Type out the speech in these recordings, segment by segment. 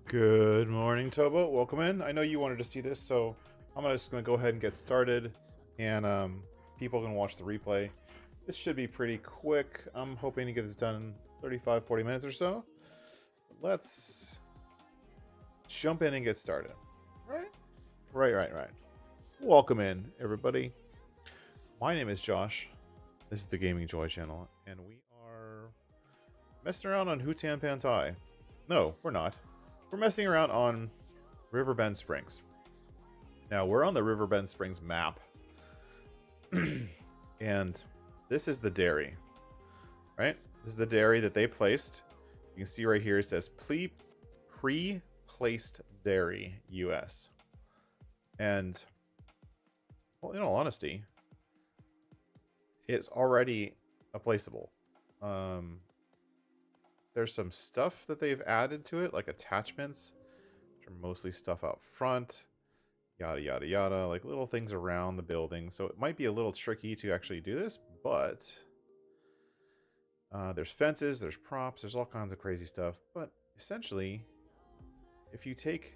Good morning, Tobo. Welcome in. I know you wanted to see this, so I'm just going to go ahead and get started, and people can watch the replay. This should be pretty quick. I'm hoping to get this done in 35-40 minutes or so. Let's jump in and get started. Right. Welcome in, everybody. My name is Josh. This is the Gaming Joy channel, and we are messing around on Hutan Pantai. No, we're not. We're messing around on Riverbend Springs. Now, we're on the Riverbend Springs map. And this is the dairy, right? This is the dairy that they placed. You can see right here it says pre-placed dairy US. And, well, in all honesty, it's already a placeable. There's some stuff that they've added to it, like attachments, which are mostly stuff out front, yada, yada, yada, like little things around the building. So it might be a little tricky to actually do this, but there's fences, there's props, there's all kinds of crazy stuff. But essentially, if you take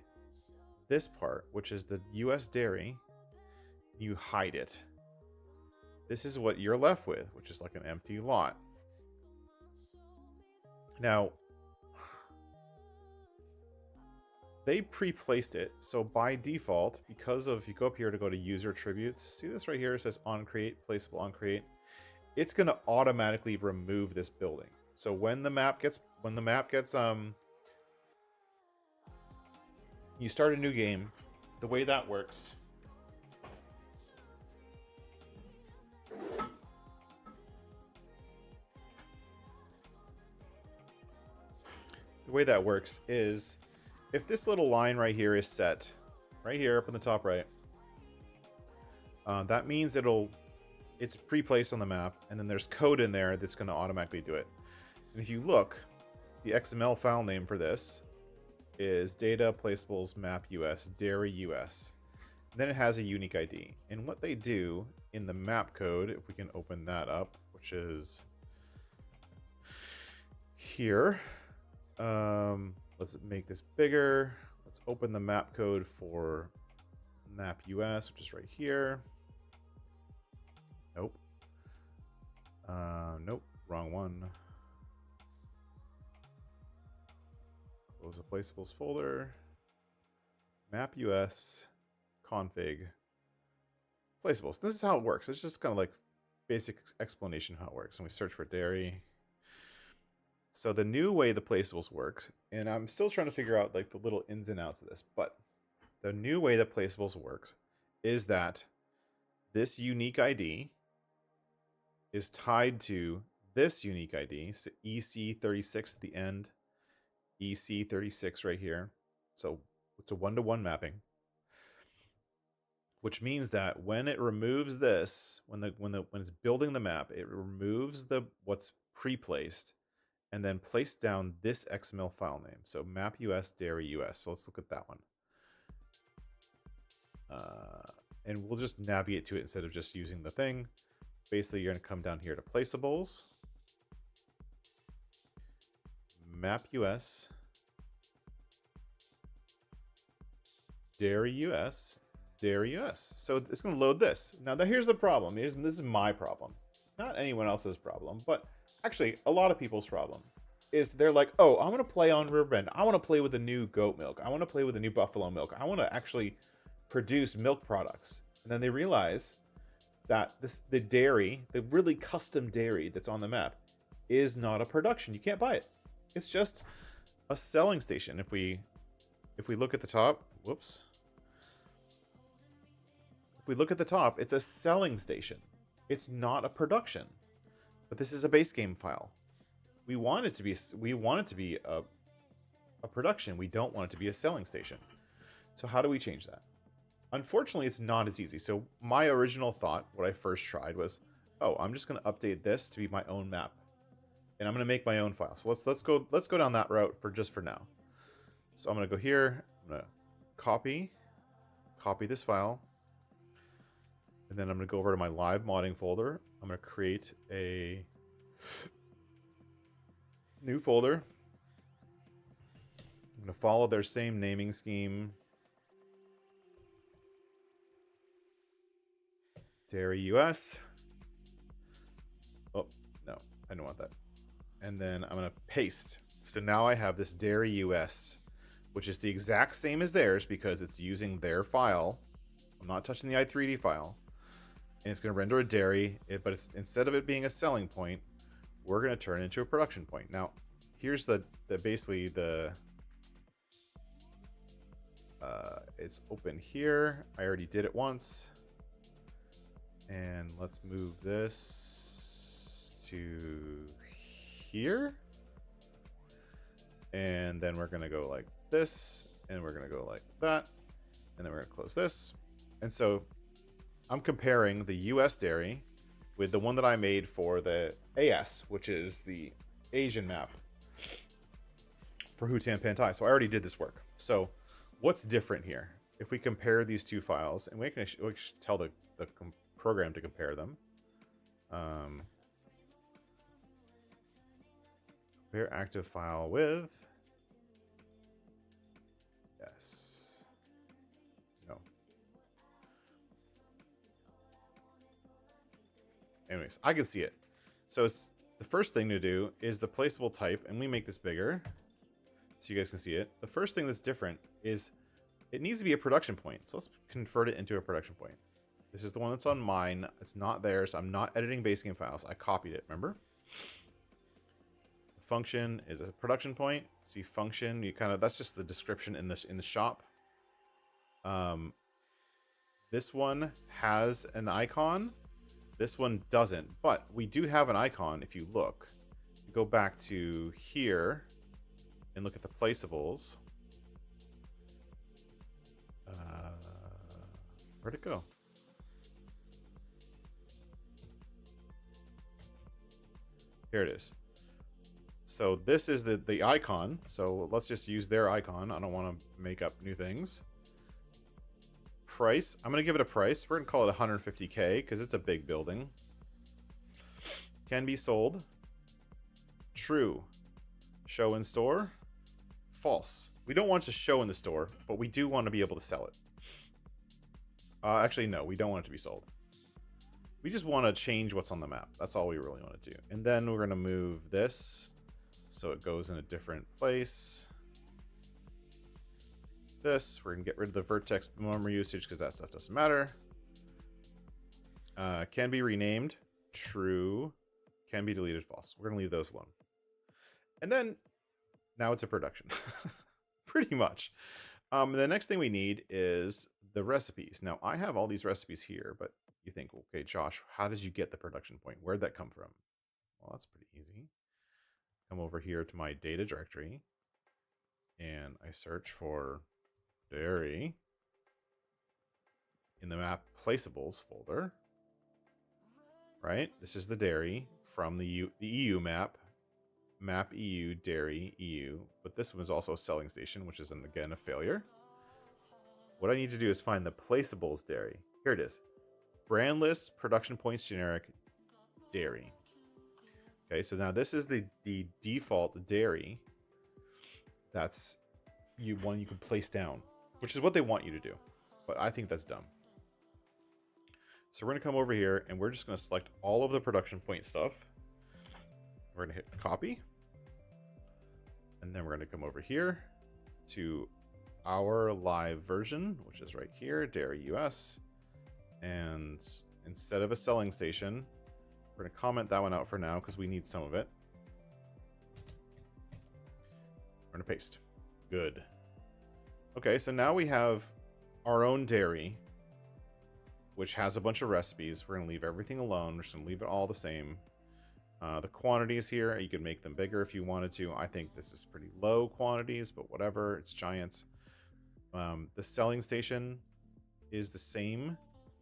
this part, which is the US dairy, you hide it. This is what you're left with, which is like an empty lot. Now, they pre-placed it, so by default, because of, if you go up here to go to user attributes, see this right here, it says on create, placeable on create, it's going to automatically remove this building. So when the map gets, you start a new game, the way that works, is if this little line right here is set right here up in the top right, that means it's pre-placed on the map, and then there's code in there that's going to automatically do it. And if you look, the XML file name for this is data placeables map US dairy US. And then it has a unique ID. And what they do in the map code, if we can open that up, which is here. Let's make this bigger. Let's open the map code for map US, which is right here. Nope. Nope. Wrong one. Close the placeables folder. Map US config placeables. This is how it works. It's just kind of like basic explanation of how it works. And we search for dairy. So the new way the placeables works, and I'm still trying to figure out like the little ins and outs of this, but the new way that placeables works is that this unique ID is tied to this unique ID, so EC36 at the end, EC36 right here. So it's a one-to-one mapping, which means that when it removes this, when it's building the map, it removes what's pre-placed and then place down this XML file name. So map US dairy US. So let's look at that one. And we'll just navigate to it instead of just using the thing. Basically, you're going to come down here to placeables, map US, dairy US, dairy US. So it's going to load this. Now, here's the problem. This is my problem, not anyone else's problem, but actually a lot of people's problem is they're like, oh, I want to play on Riverbend. I want to play with the new goat milk. I want to play with the new buffalo milk. I want to actually produce milk products. And then they realize that the dairy, the really custom dairy that's on the map, is not a production. You can't buy it. It's just a selling station. If we look at the top, whoops. If we look at the top, it's a selling station. It's not a production. But this is a base game file. We want it to be a production. We don't want it to be a selling station. So how do we change that? Unfortunately, it's not as easy. So my original thought, what I first tried was, oh, I'm just going to update this to be my own map, and I'm going to make my own file. So let's go down that route for now. So I'm going to go here. I'm going to copy this file, and then I'm going to go over to my live modding folder. I'm going to create a new folder. I'm going to follow their same naming scheme. Dairy US. Oh, no, I don't want that. And then I'm going to paste. So now I have this Dairy US, which is the exact same as theirs because it's using their file. I'm not touching the i3D file. And it's going to render a dairy, but it's, instead of it being a selling point, we're going to turn it into a production point. Now, here's basically the it's open here. I already did it once. And let's move this to here. And then we're going to go like this. And we're going to go like that. And then we're going to close this. And so I'm comparing the US dairy with the one that I made for the AS, which is the Asian map for Hutan Pantai. So I already did this work. So what's different here? If we compare these two files, and we can tell the program to compare them. Compare active file with. Yes. No. Anyways, I can see it. So it's, the first thing to do is the placeable type, and we make this bigger so you guys can see it. The first thing that's different is it needs to be a production point. So let's convert it into a production point. This is the one that's on mine. It's not theirs. I'm not editing base game files. I copied it, remember? The function is a production point. See function, you kind of, that's just the description in the shop. This one has an icon. This one doesn't, but we do have an icon if you look. You go back to here and look at the placeables. Where'd it go? Here it is. So this is the icon. So let's just use their icon. I don't want to make up new things. Price. I'm going to give it a price. We're going to call it 150K because it's a big building. Can be sold. True. Show in store. False. We don't want it to show in the store, but we do want to be able to sell it. Actually, no, we don't want it to be sold. We just want to change what's on the map. That's all we really want to do. And then we're going to move this so it goes in a different place. This, we're going to get rid of the vertex memory usage because that stuff doesn't matter. Can be renamed. True. Can be deleted. False. We're going to leave those alone. And then now it's a production. Pretty much. The next thing we need is the recipes. Now, I have all these recipes here, but you think, okay, Josh, how did you get the production point? Where'd that come from? Well, that's pretty easy. Come over here to my data directory, and I search for dairy in the map placeables folder. Right? This is the dairy from the EU map. Map EU, dairy, EU. But this one is also a selling station, which is, again, a failure. What I need to do is find the placeables dairy. Here it is. Brand list, production points, generic, dairy. Okay, so now this is the default dairy. That's one you can place down, which is what they want you to do. But I think that's dumb. So we're going to come over here, and we're just going to select all of the production point stuff. We're going to hit copy. And then we're going to come over here to our live version, which is right here, Dairy US. And instead of a selling station, we're going to comment that one out for now because we need some of it. We're going to paste. Good. Okay, so now we have our own dairy, which has a bunch of recipes. We're going to leave everything alone. We're just going to leave it all the same. The quantities here, you can make them bigger if you wanted to. I think this is pretty low quantities, but whatever. It's giants. The selling station is the same,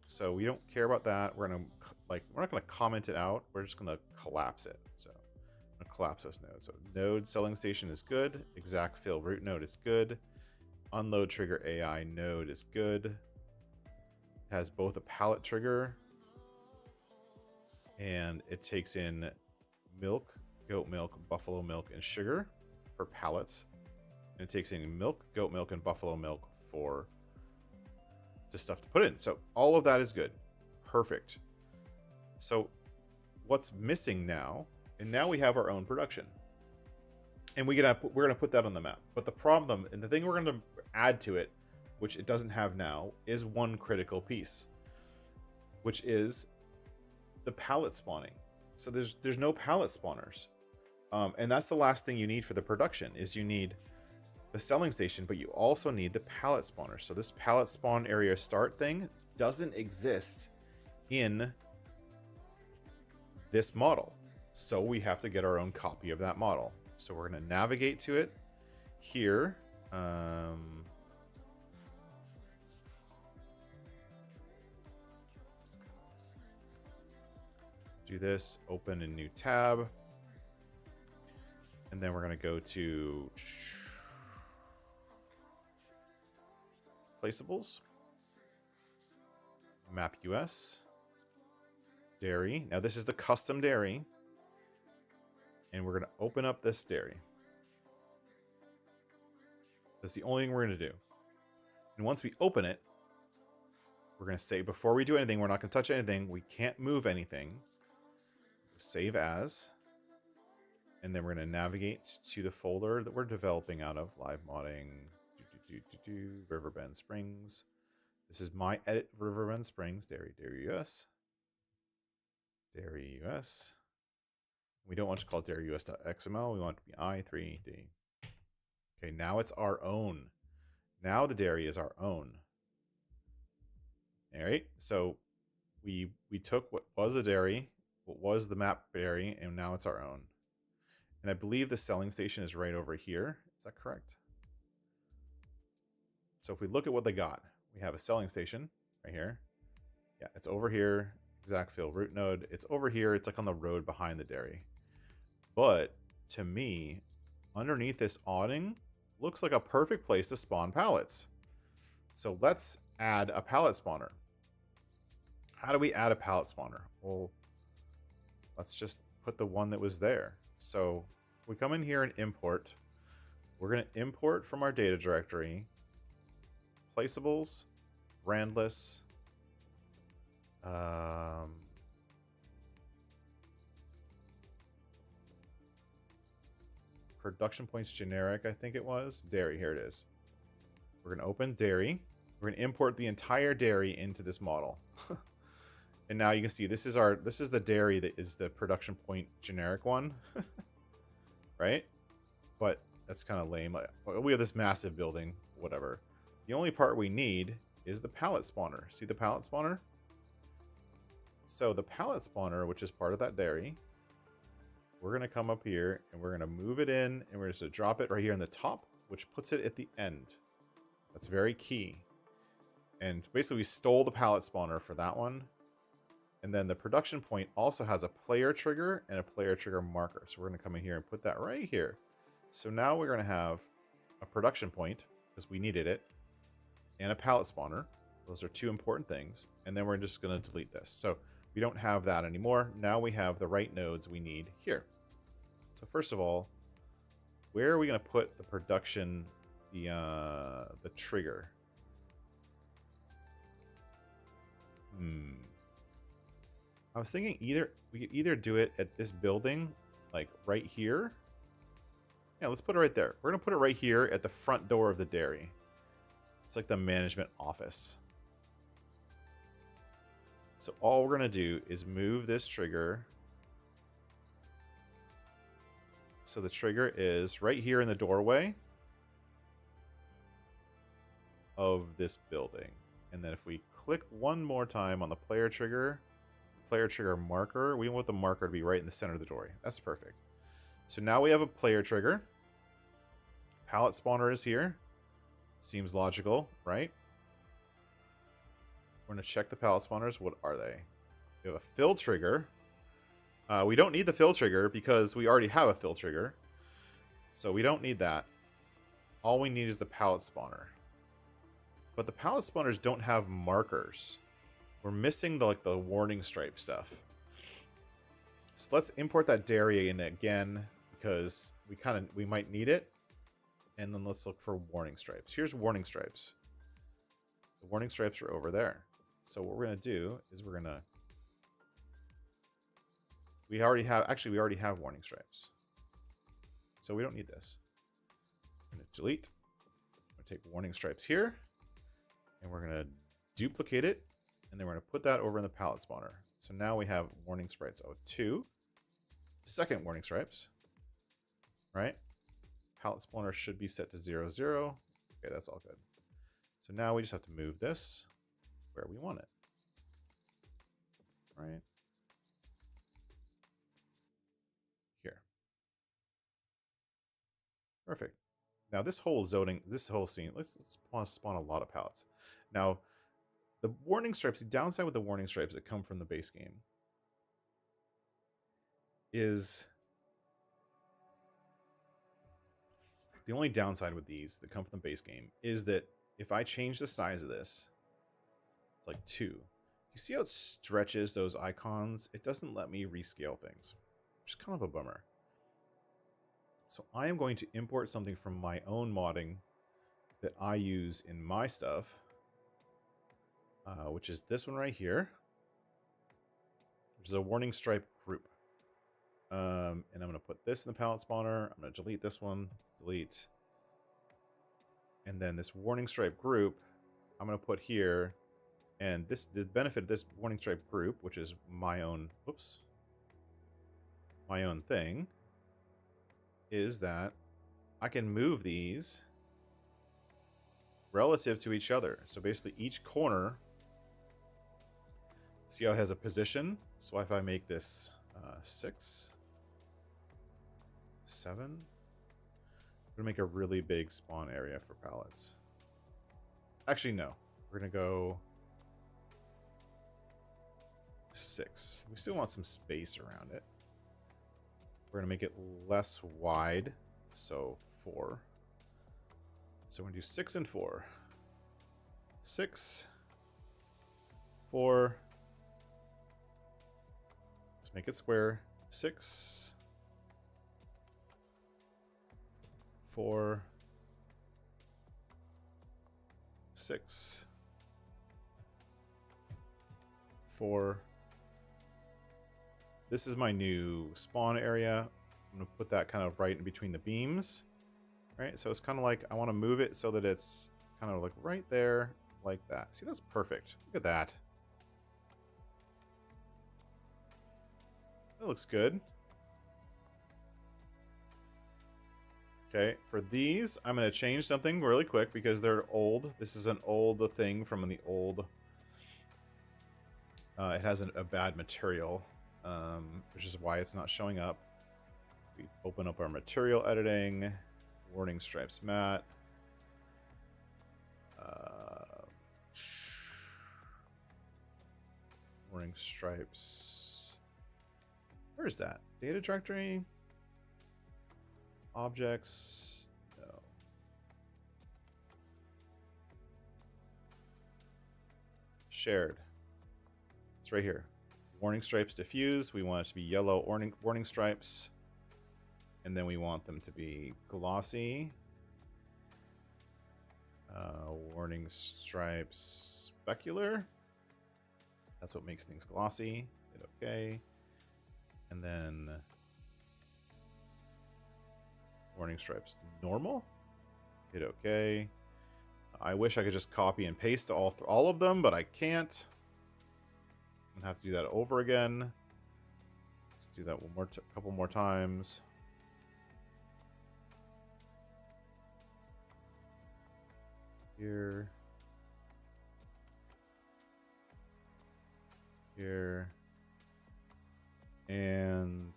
so we don't care about that. We're not gonna comment it out. We're just gonna collapse it. So I'm gonna collapse this node. So node selling station is good. Exact fill root node is good. Unload trigger AI node is good. It has both a pallet trigger and it takes in milk, goat milk, buffalo milk, and sugar for pallets. And it takes in milk, goat milk, and buffalo milk for the stuff to put in. So all of that is good. Perfect. So what's missing now, and now we have our own production. And we're gonna put that on the map. But the problem, and the thing we're gonna add to it, which it doesn't have now, is one critical piece, which is the pallet spawning. So there's no pallet spawners. And that's the last thing you need for the production, is you need the selling station, but you also need the pallet spawner. So this pallet spawn area start thing doesn't exist in this model. So we have to get our own copy of that model. So we're going to navigate to it here. Do this, open a new tab. And then we're going to go to placeables, map US, dairy. Now this is the custom dairy. And we're going to open up this dairy. That's the only thing we're going to do. And once we open it, we're going to say, before we do anything, we're not going to touch anything. We can't move anything. Save as. And then we're going to navigate to the folder that we're developing out of. Live modding. Riverbend Springs. This is my edit Riverbend Springs. Dairy US. Dairy US. We don't want to call it dairyus.xml. We want it to be i3d. Okay, now it's our own. Now the dairy is our own. All right, so we took what was a dairy, what was the map dairy, and now it's our own. And I believe the selling station is right over here. Is that correct? So if we look at what they got, we have a selling station right here. Yeah, it's over here. Exact fill root node. It's over here. It's like on the road behind the dairy. But to me, underneath this awning looks like a perfect place to spawn pallets. So let's add a pallet spawner. How do we add a pallet spawner? Well, let's just put the one that was there. So we come in here and import. We're going to import from our data directory placeables, brandless, production points generic, I think it was. Dairy, here it is. We're going to open dairy. We're going to import the entire dairy into this model. And now you can see this is the dairy that is the production point generic one. Right? But that's kind of lame. We have this massive building, whatever. The only part we need is the pallet spawner. See the pallet spawner? So the pallet spawner, which is part of that dairy, we're going to come up here and we're going to move it in and we're just going to drop it right here in the top, which puts it at the end. That's very key. And basically we stole the pallet spawner for that one. And then the production point also has a player trigger and a player trigger marker. So we're going to come in here and put that right here. So now we're going to have a production point because we needed it and a pallet spawner. Those are two important things. And then we're just going to delete this. So we don't have that anymore. Now we have the right nodes we need here. So first of all, where are we going to put the production, the trigger? I was thinking we could either do it at this building, like right here. Yeah, let's put it right there. We're going to put it right here at the front door of the dairy. It's like the management office. So all we're going to do is move this trigger. So the trigger is right here in the doorway of this building. And then if we click one more time on the player trigger marker, we want the marker to be right in the center of the doorway. That's perfect. So now we have a player trigger. Pallet spawner is here. Seems logical, right? We're going to check the pallet spawners. What are they? We have a fill trigger. We don't need the fill trigger because we already have a fill trigger. So we don't need that. All we need is the pallet spawner. But the pallet spawners don't have markers. We're missing the warning stripe stuff. So let's import that dairy in again because we might need it. And then let's look for warning stripes. Here's warning stripes. The warning stripes are over there. So what we're going to do is we're going to... We already have warning stripes. So we don't need this. I'm going to delete. I'm going to take warning stripes here. And we're going to duplicate it. And then we're going to put that over in the pallet spawner. So now we have warning stripes 02. Second warning stripes. Right? Pallet spawner should be set to 0, 0. Okay, that's all good. So now we just have to move this where we want it. Right? Here. Perfect. Now this whole zoning, this whole scene, let's spawn a lot of pallets. Now, the warning stripes, the downside with the warning stripes that come from the base game is... The only downside with these that come from the base game is that if I change the size of this, like 2, you see how it stretches those icons? It doesn't let me rescale things, which is kind of a bummer. So I am going to import something from my own modding that I use in my stuff, which is this one right here, which is a warning stripe group. And I'm going to put this in the pallet spawner. I'm going to delete this one, delete. And then this warning stripe group, I'm going to put here. And the benefit of this warning stripe group, which is my own, my own thing, is that I can move these relative to each other. So basically each corner, see how it has a position? So if I make this 6, 7, I'm gonna make a really big spawn area for pallets. Actually, no. We're gonna go 6. We still want some space around it. We're gonna make it less wide, so 4. So we're gonna do 6 and 4. 6, 4. Let's make it square. 6, 4, 6, 4. This is my new spawn area. I'm going to put that kind of right in between the beams. Right? So it's kind of like I want to move it so that it's kind of like right there, like that. See, that's perfect. Look at that. That looks good. Okay, for these, I'm going to change something really quick because they're old. This is an old thing from the old... it has a bad material, which is why it's not showing up. We open up our material editing, warning stripes matte. Warning stripes. Where is that? Data directory? Objects? No. Shared. It's right here. Warning stripes diffuse. We want it to be yellow warning stripes. And then we want them to be glossy. Warning stripes specular. That's what makes things glossy. Hit OK. And then warning stripes normal. Hit OK. I wish I could just copy and paste all of them, but I can't. I'm gonna have to do that over again. Let's do that one more, couple more times. Here. Here. And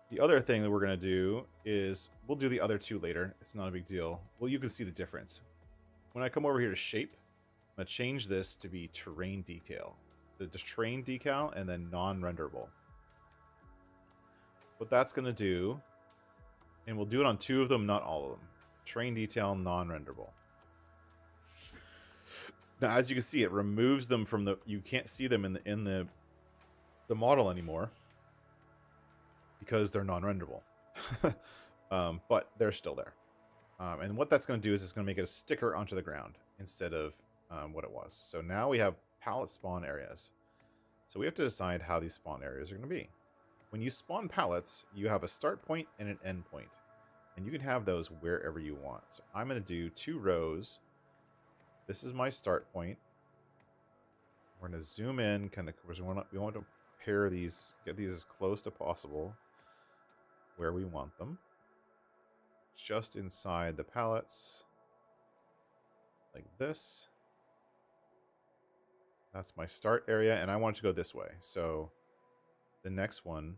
the The other thing that we're going to do is we'll do the other two later. It's not a big deal. Well, you can see the difference. When I come over here to shape, I'm going to change this to be terrain detail. The terrain decal and then non-renderable. What that's going to do, and we'll do it on 2 of them, not all of them. Terrain detail, non-renderable. Now, as you can see, it removes them from the. You can't see them in the model anymore because they're non-renderable. But they're still there. And what that's going to do is it's going to make it a sticker onto the ground instead of what it was. So now we have palette spawn areas. So we have to decide how these spawn areas are going to be. When you spawn pallets, you have a start point and an end point. And you can have those wherever you want. So I'm going to do 2 rows. This is my start point. We're going to zoom in, kind of, we want to pair these, get these as close to possible where we want them. Just inside the pallets, like this. That's my start area, and I want it to go this way. So the next one,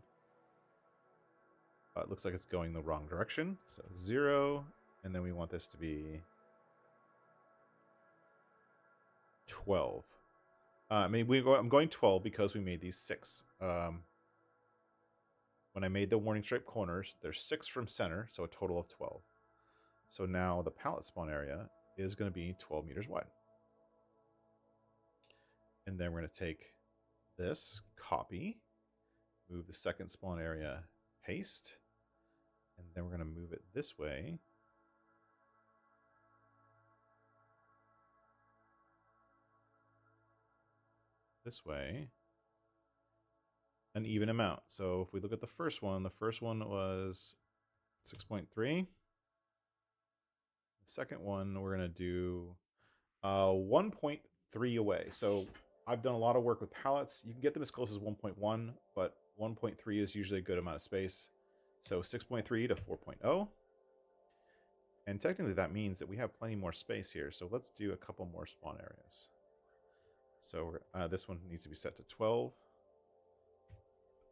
it looks like it's going the wrong direction. So 0, and then we want this to be 12. I'm going 12 because we made these 6. When I made the warning stripe corners, there's 6 from center, so a total of 12. So now the pallet spawn area is going to be 12 meters wide. And then we're going to take this, copy, move the second spawn area, paste, and then we're going to move it this way. This way. An even amount. So if we look at the first one was 6.3. The second one we're going to do 1.3 away. So I've done a lot of work with pallets. You can get them as close as 1.1, but 1.3 is usually a good amount of space. So 6.3 to 4.0. And technically that means that we have plenty more space here. So let's do a couple more spawn areas. So this one needs to be set to 12.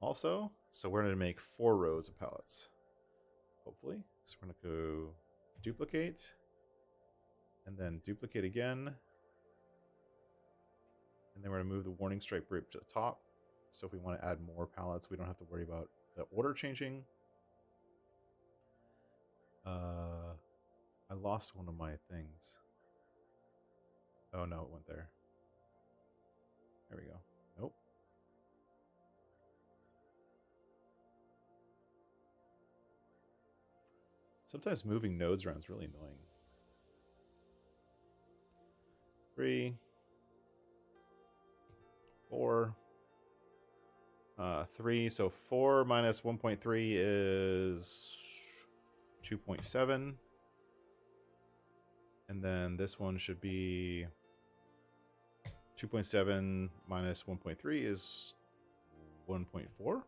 Also, so we're going to make 4 rows of pallets, hopefully. So we're going to go duplicate, and then duplicate again, and then we're going to move the warning stripe group to the top. So if we want to add more pallets, we don't have to worry about the order changing. I lost one of my things. Oh no, it went there. There we go. Nope. Sometimes moving nodes around is really annoying. 3, 4, 3. So 4 minus 1.3 is 2.7. And then this one should be 2.7 minus 1.3 is 1.4.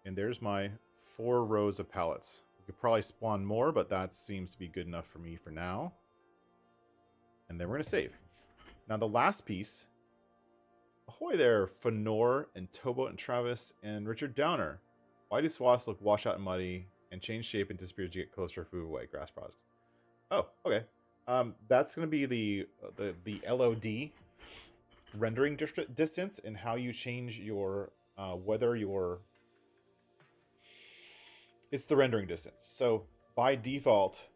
And there's my 4 rows of pallets. We could probably spawn more, but that seems to be good enough for me for now. And then we're going to save. Now the last piece. Ahoy there, Fenor and Tobo and Travis and Richard Downer. Why do swaths look washed out and muddy and change shape and disappear as you get closer to move away? Grass products. Oh, okay. That's going to be the LOD rendering distance and how you change your whether your it's the rendering distance. So by default,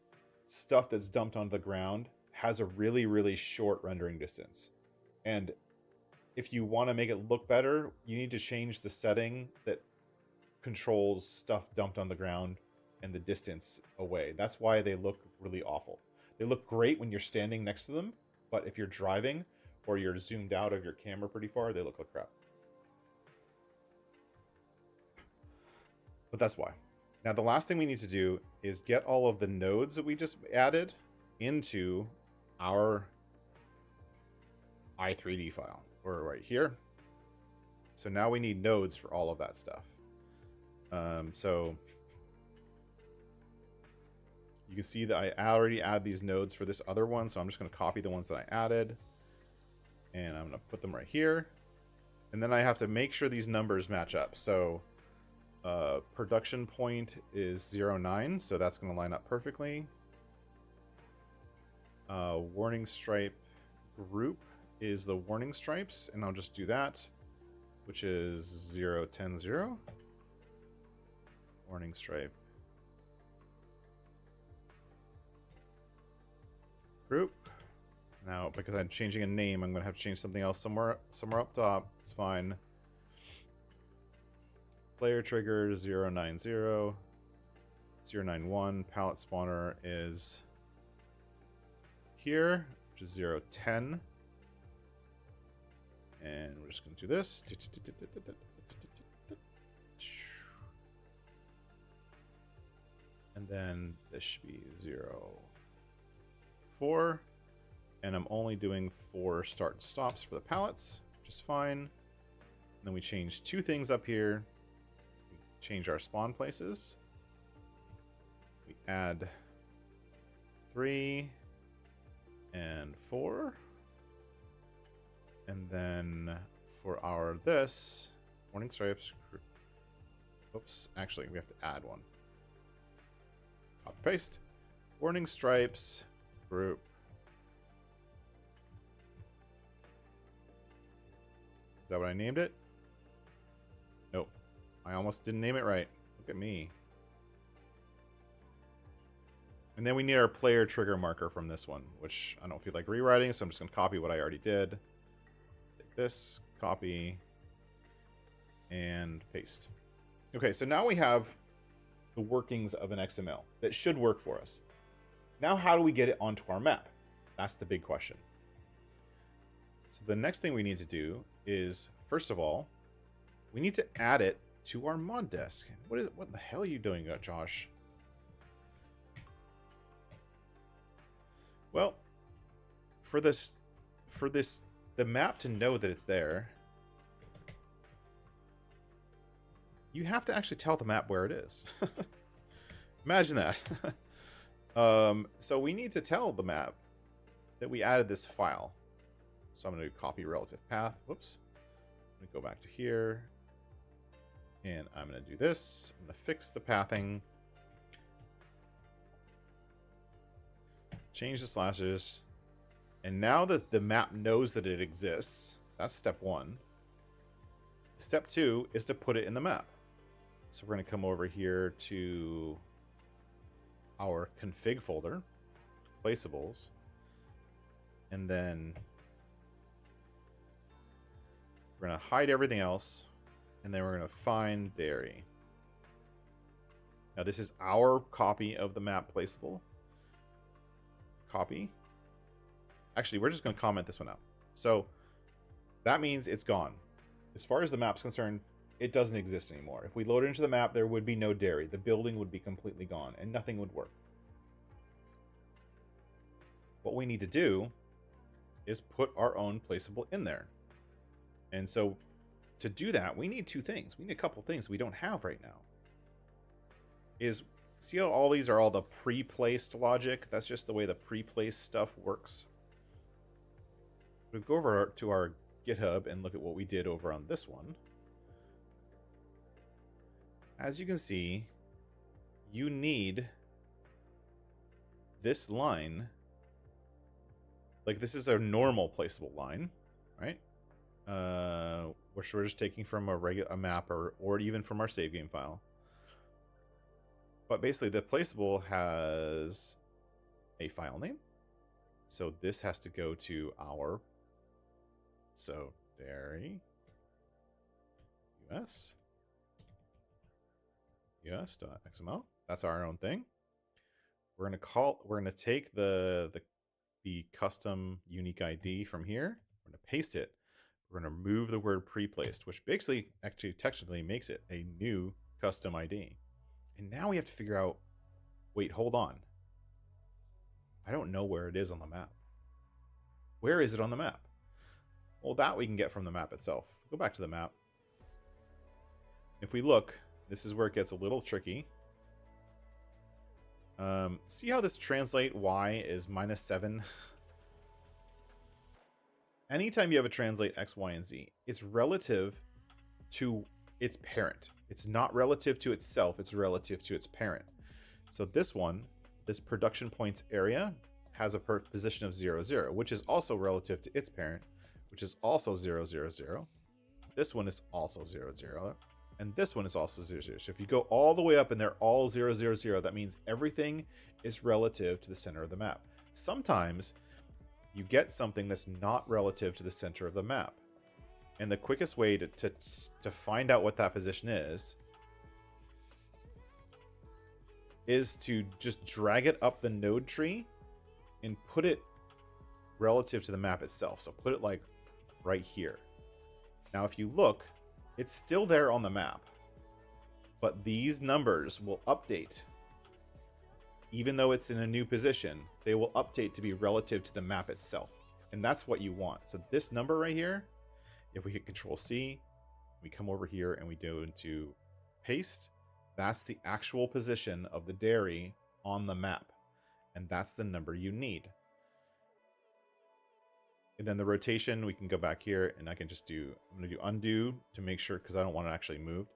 stuff that's dumped onto the ground has a really, really short rendering distance. And if you want to make it look better, you need to change the setting that controls stuff dumped on the ground and the distance away. That's why they look really awful. They look great when you're standing next to them, but if you're driving or you're zoomed out of your camera pretty far, they look like crap. But that's why. Now, the last thing we need to do is get all of the nodes that we just added into our i3D file. We're right here. So now we need nodes for all of that stuff. So you can see that I already add these nodes for this other one. So I'm just going to copy the ones that I added. And I'm going to put them right here. And then I have to make sure these numbers match up. So Production point is 09, so that's going to line up perfectly. Warning stripe group is the warning stripes, and I'll just do that, which is 0, 10, 0. Warning stripe group. Now, because I'm changing a name, I'm going to have to change something else somewhere up top. It's fine. Player trigger 090, 091. Palette spawner is here, which is 010. And we're just going to do this. And then this should be 04. And I'm only doing 4 start and stops for the palettes, which is fine. And then we change 2 things up here. We change our spawn places. We add 3 and 4. And then for our this, warning stripes. Oops, actually, we have to add one. Copy paste. Warning stripes group. Is that what I named it? Nope. I almost didn't name it right. Look at me. And then we need our player trigger marker from this one, which I don't feel like rewriting, so I'm just going to copy what I already did. Take this, copy, and paste. Okay, so now we have the workings of an XML that should work for us. Now how do we get it onto our map? That's the big question. So the next thing we need to do is, first of all, we need to add it to our mod desk. What the hell are you doing, Josh? Well, for the map to know that it's there, you have to actually tell the map where it is. Imagine that. So we need to tell the map that we added this file. So I'm going to copy relative path. Whoops. I'm going to go back to here. And I'm going to do this. I'm going to fix the pathing. Change the slashes. And now that the map knows that it exists, that's step 1. Step 2 is to put it in the map. So we're going to come over here to our config folder, placeables, and then we're going to hide everything else, and then we're going to find dairy. Now this is our copy of the map placeable. Copy. Actually, we're just going to comment this one out. So that means it's gone. As far as the map's concerned, it doesn't exist anymore. If we load it into the map, there would be no dairy. The building would be completely gone, and nothing would work. What we need to do is put our own placeable in there. And so to do that, we need 2 things. We need a couple things we don't have right now. See how all these are all the pre-placed logic? That's just the way the pre-placed stuff works. We'll go over to our GitHub and look at what we did over on this one. As you can see, you need this line. Like, this is a normal placeable line, right? Which we're just taking from a map or even from our save game file. But basically, the placeable has a file name. So this has to go to our, so dairy us.xml. That's our own thing. We're gonna take the custom unique ID from here. We're gonna paste it. We're gonna remove the word pre-placed, which basically actually technically makes it a new custom ID. And now we have to figure out, wait, hold on. I don't know where it is on the map. Where is it on the map? Well, that we can get from the map itself. Go back to the map. If we look, this is where it gets a little tricky. See how this translate y is -7? Anytime you have a translate x, y, and z, it's relative to its parent. It's not relative to itself, it's relative to its parent. So this one, this production points area, has a position of 0, 0, which is also relative to its parent, which is also 0, 0, 0. This one is also 0, 0. And this one is also 0, 0. So if you go all the way up and they're all 0, 0, 0, that means everything is relative to the center of the map. Sometimes you get something that's not relative to the center of the map. And the quickest way to find out what that position is to just drag it up the node tree and put it relative to the map itself. So put it like right here. Now, if you look, it's still there on the map, but these numbers will update. Even though it's in a new position, they will update to be relative to the map itself. And that's what you want. So this number right here, if we hit Control C, we come over here and we go into paste, that's the actual position of the dairy on the map. And that's the number you need. And then the rotation, we can go back here and I can just I'm going to do undo to make sure, because I don't want to actually move.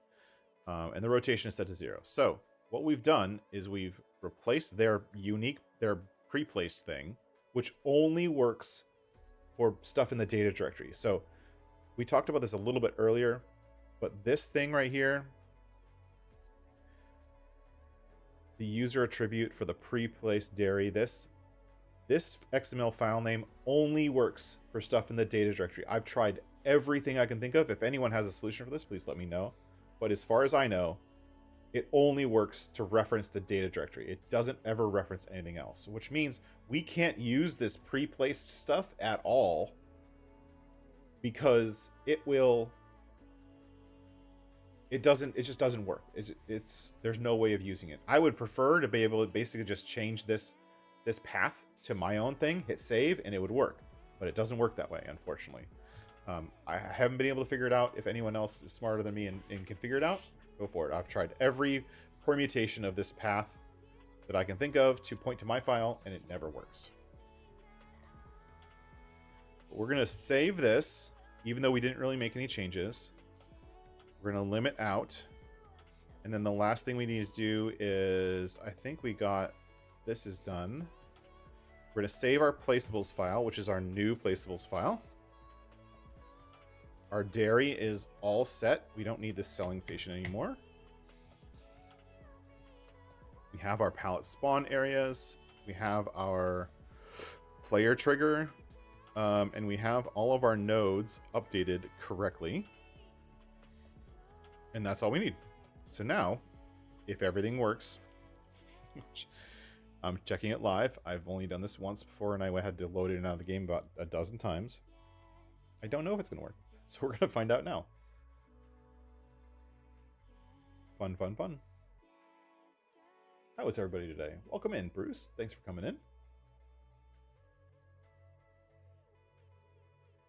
And the rotation is set to 0. So what we've done is we've replaced their pre-placed thing, which only works for stuff in the data directory. So we talked about this a little bit earlier, but this thing right here, the user attribute for the pre-placed dairy, this XML file name only works for stuff in the data directory. I've tried everything I can think of. If anyone has a solution for this, please let me know. But as far as I know, it only works to reference the data directory. It doesn't ever reference anything else, which means we can't use this pre-placed stuff at all, because it just doesn't work. There's no way of using it. I would prefer to be able to basically just change this path to my own thing, hit save, and it would work. But it doesn't work that way, unfortunately. I haven't been able to figure it out. If anyone else is smarter than me and can figure it out, go for it. I've tried every permutation of this path that I can think of to point to my file, and it never works. But we're going to save this, even though we didn't really make any changes. We're going to limit out. And then the last thing we need to do is, I think we got, this is done. We're going to save our placeables file, which is our new placeables file. Our dairy is all set. We don't need this selling station anymore. We have our pallet spawn areas. We have our player trigger. And we have all of our nodes updated correctly. And that's all we need. So now, if everything works, I'm checking it live. I've only done this once before, and I had to load it in and out of the game about a dozen times. I don't know if it's going to work. So we're going to find out now. Fun, fun, fun. How is everybody today? Welcome in, Bruce. Thanks for coming in.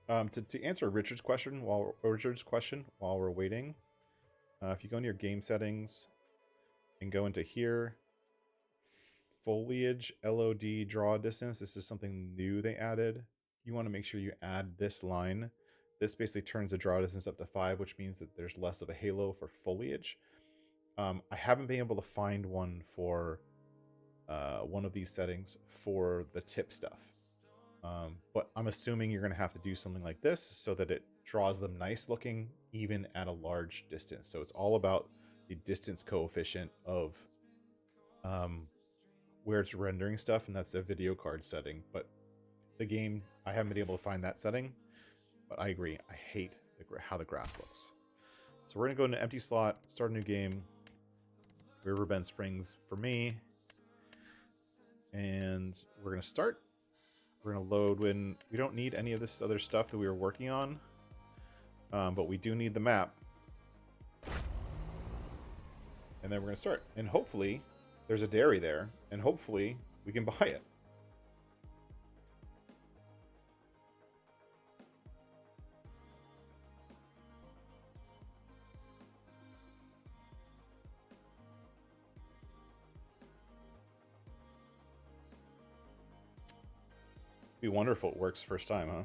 To answer Richard's question while we're waiting, if you go into your game settings and go into here, foliage LOD draw distance. This is something new they added. You want to make sure you add this line. This basically turns the draw distance up to 5, which means that there's less of a halo for foliage. I haven't been able to find one for one of these settings for the tip stuff. But I'm assuming you're going to have to do something like this so that it draws them nice looking even at a large distance. So it's all about the distance coefficient of where it's rendering stuff, and that's a video card setting. But the game, I haven't been able to find that setting, but I agree. I hate how the grass looks. So we're going to go into empty slot, start a new game. Riverbend Springs for me. And we're going to start. We're going to load when we don't need any of this other stuff that we were working on. But we do need the map. And then we're going to start. And hopefully there's a dairy there. And hopefully we can buy it. Be wonderful. It works first time,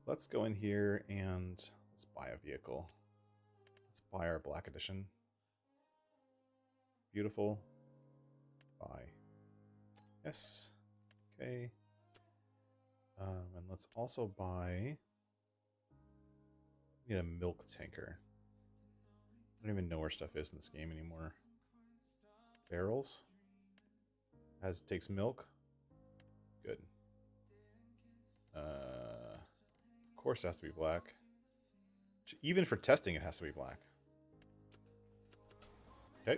Let's go in here and let's buy a vehicle. Let's buy our black edition. Beautiful. Buy. Yes. Okay. And let's also buy. We need a milk tanker. I don't even know where stuff is in this game anymore. Barrels. Takes milk. Good. Of course it has to be black. Even for testing, it has to be black. Okay.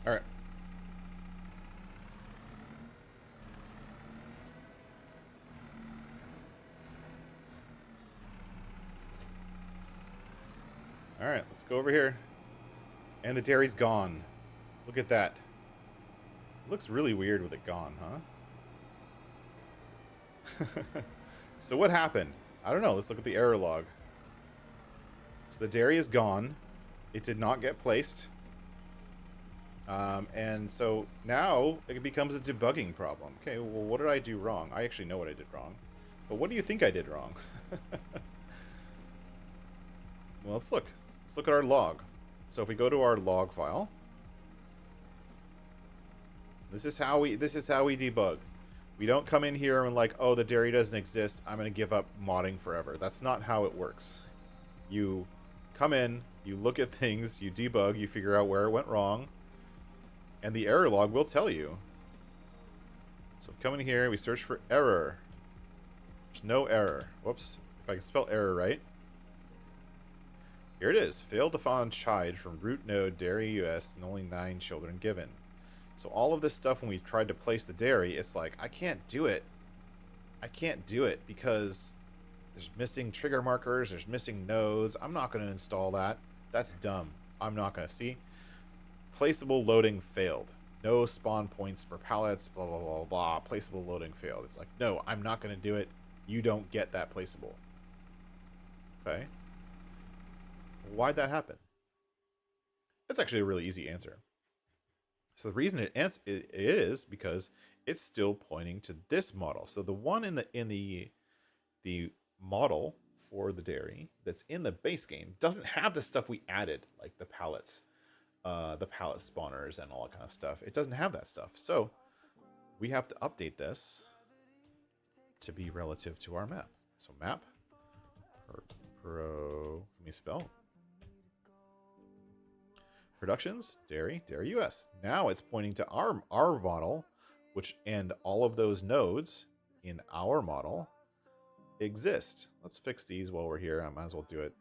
All right. All right, let's go over here. And the dairy's gone. Look at that. It looks really weird with it gone, huh? So what happened? I don't know. Let's look at the error log. So the dairy is gone. It did not get placed. And so now it becomes a debugging problem. Okay, well, what did I do wrong? I actually know what I did wrong. But what do you think I did wrong? Well, let's look. Let's look at our log. So if we go to our log file, this is how we debug. We don't come in here and like, oh, the dairy doesn't exist, I'm going to give up modding forever. That's not how it works. You come in, you look at things, you debug, you figure out where it went wrong, and the error log will tell you. So come in here, we search for error. There's no error. Whoops. If I can spell error right. Here it is. Failed to find child from root node dairy US and only 9 children given. So all of this stuff, when we tried to place the dairy, it's like, I can't do it. I can't do it because there's missing trigger markers, there's missing nodes. I'm not going to install that. That's dumb. I'm not going to see. Placeable loading failed. No spawn points for pallets, blah, blah, blah, blah. Placeable loading failed. It's like, no, I'm not going to do it. You don't get that placeable. Okay. Why'd that happen? That's actually a really easy answer. So the reason it is because it's still pointing to this model. So the one in the model for the dairy that's in the base game doesn't have the stuff we added, like the pallets, the pallet spawners and all that kind of stuff. It doesn't have that stuff. So we have to update this to be relative to our map. So map let me spell. Productions, dairy US. Now it's pointing to our model, and all of those nodes in our model exist. Let's fix these while we're here. I might as well do it.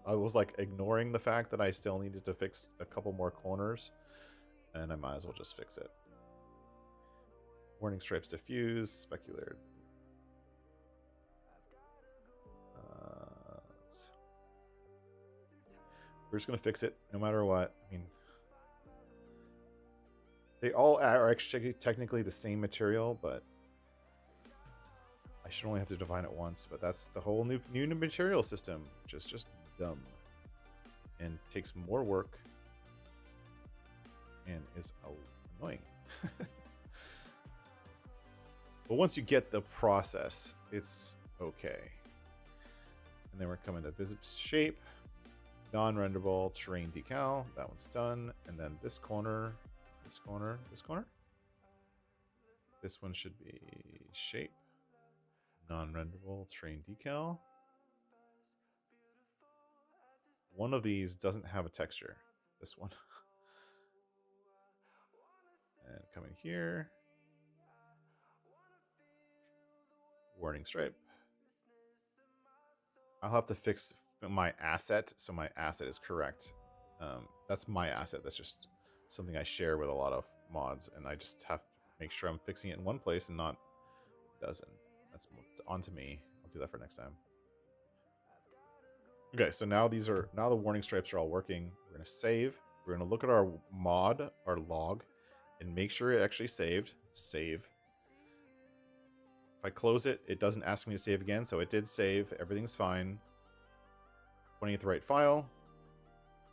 I was like ignoring the fact that I still needed to fix a couple more corners, and I might as well just fix it. Warning stripes diffuse, speculated. We're just going to fix it no matter what. I mean, they all are actually technically the same material, but I should only have to define it once. But that's the whole new material system, which is just dumb and takes more work and is annoying. But once you get the process, it's okay. And then we're coming to visit shape. Non-renderable terrain decal. That one's done. And then this corner, this corner, this corner. This one should be shape. Non-renderable terrain decal. One of these doesn't have a texture. This one. And coming here. Warning stripe. I'll have to fix my asset so my asset is correct. That's my asset. That's just something I share with a lot of mods, and I just have to make sure I'm fixing it in one place and not a dozen. That's on to me. I'll do that for next time. Okay, so now the warning stripes are all working. We're gonna save. We're gonna look at our mod, our log, and make sure it actually saved. Save. If I close it, it doesn't ask me to save again, so it did save. Everything's fine. Pointing at the right file.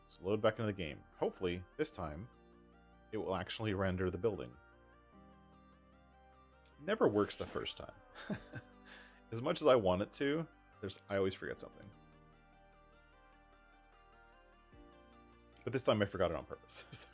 Let's load back into the game. Hopefully, this time, it will actually render the building. never works the first time. As much as I want it to, I always forget something. But this time I forgot it on purpose. So.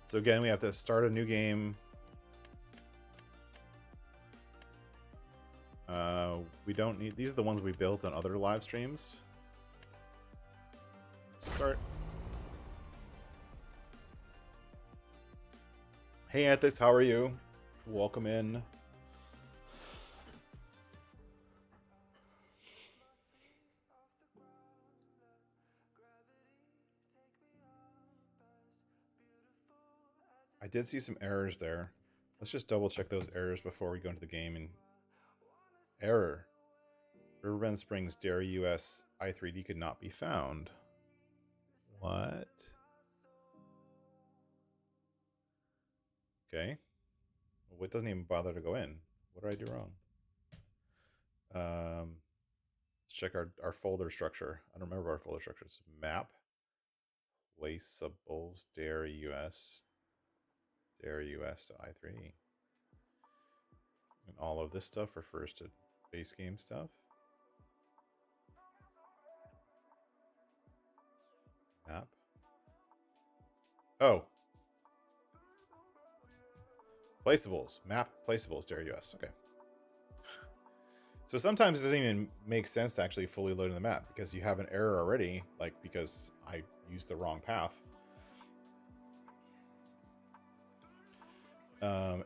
So again, we have to start a new game. We don't need... These are the ones we built on other live streams. Start. Hey, Anthis, how are you? Welcome in. I did see some errors there. Let's just double check those errors before we go into the game. And error. Riverbend Springs Dairy US I3D could not be found. What? Okay. Well, it doesn't even bother to go in. What did I do wrong? Let's check our folder structure. I don't remember our folder structure. It's map. Placeables Dairy US to I3D. And all of this stuff refers to base game stuff. Map. Oh. Placeables. Map placeables Dairy US. Okay. So sometimes it doesn't even make sense to actually fully load in the map because you have an error already, like because I used the wrong path.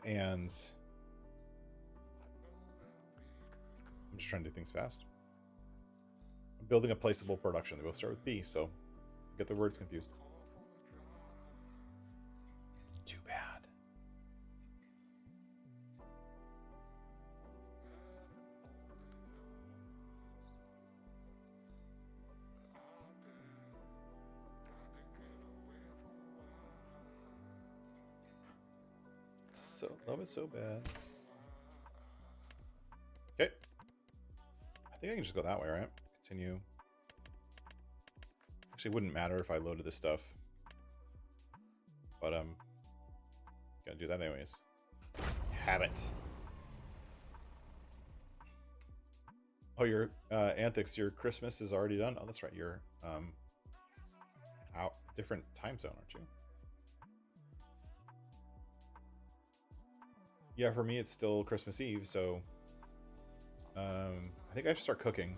And I'm just trying to do things fast. I'm building a placeable production. They both start with B, so I get the words confused. Too bad. So love it so bad. Okay. I think I can just go that way, right? Continue. Actually, it wouldn't matter if I loaded this stuff. But gonna do that anyways. Habit. Oh, your Antics, your Christmas is already done? Oh, that's right. You're out different time zone, aren't you? Yeah, for me it's still Christmas Eve, so I think I have to start cooking.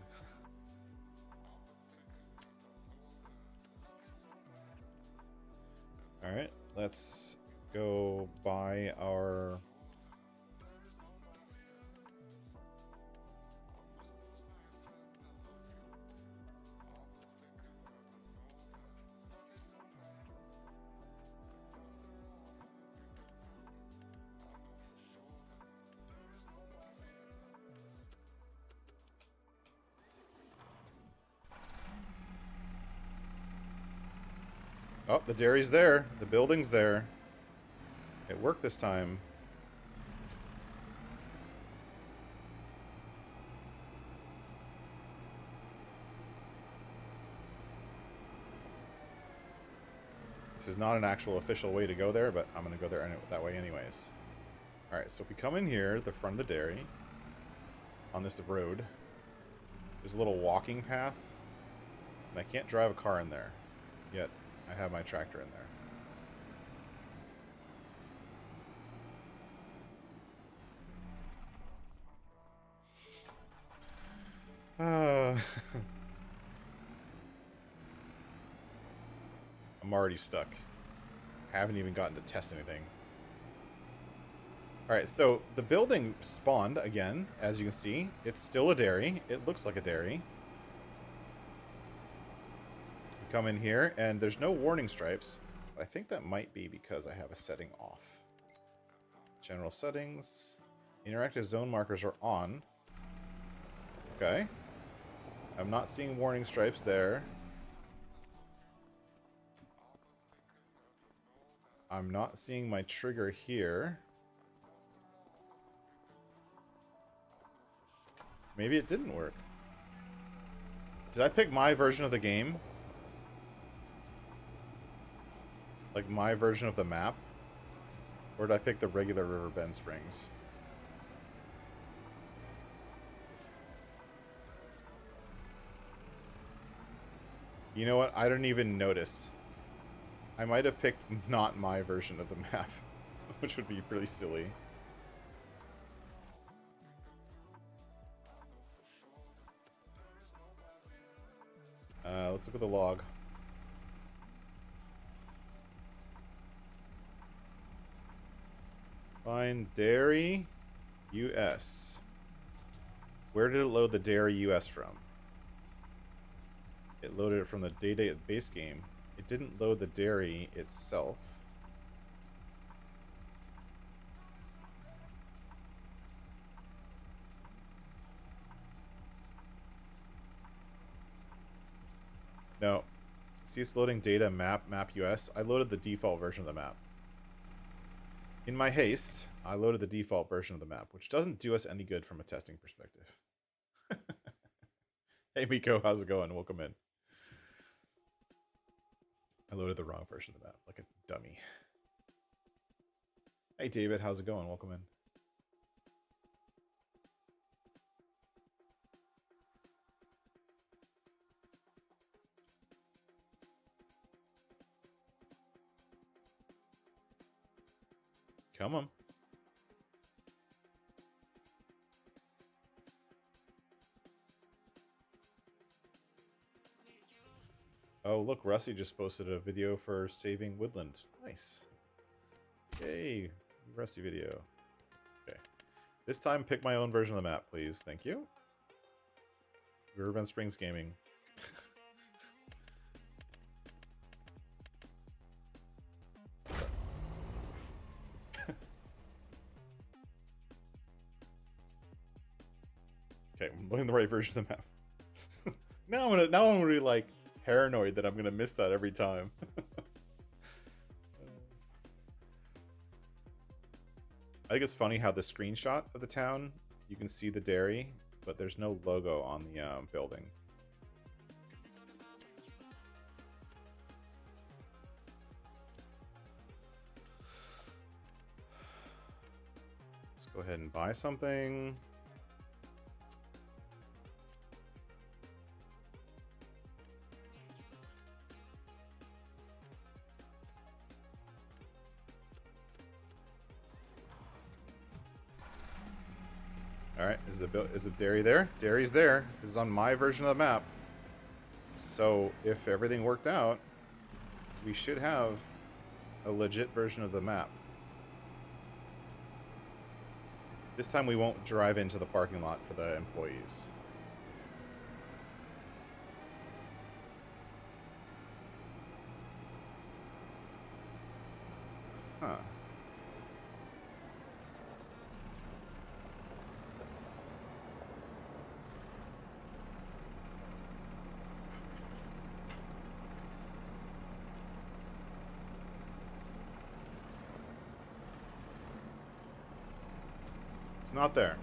All right, let's go buy our... Oh, the dairy's there. The building's there. It worked this time. This is not an actual official way to go there, but I'm going to go there that way anyways. Alright, so if we come in here, the front of the dairy, on this road, there's a little walking path, and I can't drive a car in there, yet I have my tractor in there. I'm already stuck. Haven't even gotten to test anything. Alright, so the building spawned again, as you can see. It's still a dairy. It looks like a dairy. We come in here, and there's no warning stripes. I think that might be because I have a setting off. General settings. Interactive zone markers are on. Okay. I'm not seeing warning stripes there. I'm not seeing my trigger here. Maybe it didn't work. Did I pick my version of the game? Like my version of the map? Or did I pick the regular River Bend Springs? You know what? I don't even notice. I might have picked not my version of the map, which would be really silly. Let's look at the log. Find Dairy US. Where did it load the Dairy US from? It loaded it from the database game. It didn't load the dairy itself. No. See, it's loading data map US. I loaded the default version of the map. In my haste, I loaded the default version of the map, which doesn't do us any good from a testing perspective. Hey Miko, how's it going? Welcome in. I loaded the wrong version of the map, like a dummy. Hey David, how's it going? Welcome in. Come on. Oh, look, Rusty just posted a video for saving Woodland. Nice. Yay, Rusty video. Okay. This time, pick my own version of the map, please. Thank you. River Bend Springs Gaming. Okay, I'm looking at the right version of the map. now I'm gonna be like paranoid that I'm gonna miss that every time. I think it's funny how the screenshot of the town, you can see the dairy, but there's no logo on the building. Let's go ahead and buy something. Alright, is the dairy there? Dairy's there. This is on my version of the map. So if everything worked out, we should have a legit version of the map. This time we won't drive into the parking lot for the employees. Huh. It's not there.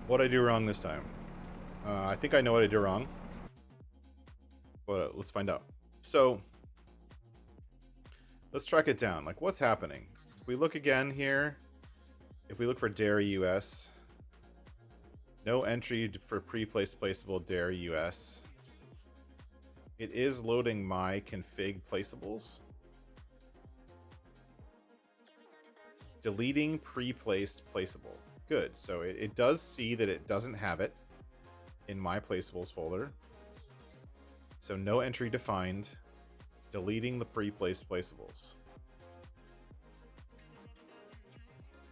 What'd I do wrong this time? I think I know what I did wrong. But let's find out. So, let's track it down. Like, what's happening? If we look again here, if we look for Dairy US, no entry for pre-placed placeable Dairy US. It is loading my config placeables. Deleting pre-placed placeable. Good. So it does see that it doesn't have it in my placeables folder. So no entry defined. Deleting the pre-placed placeables.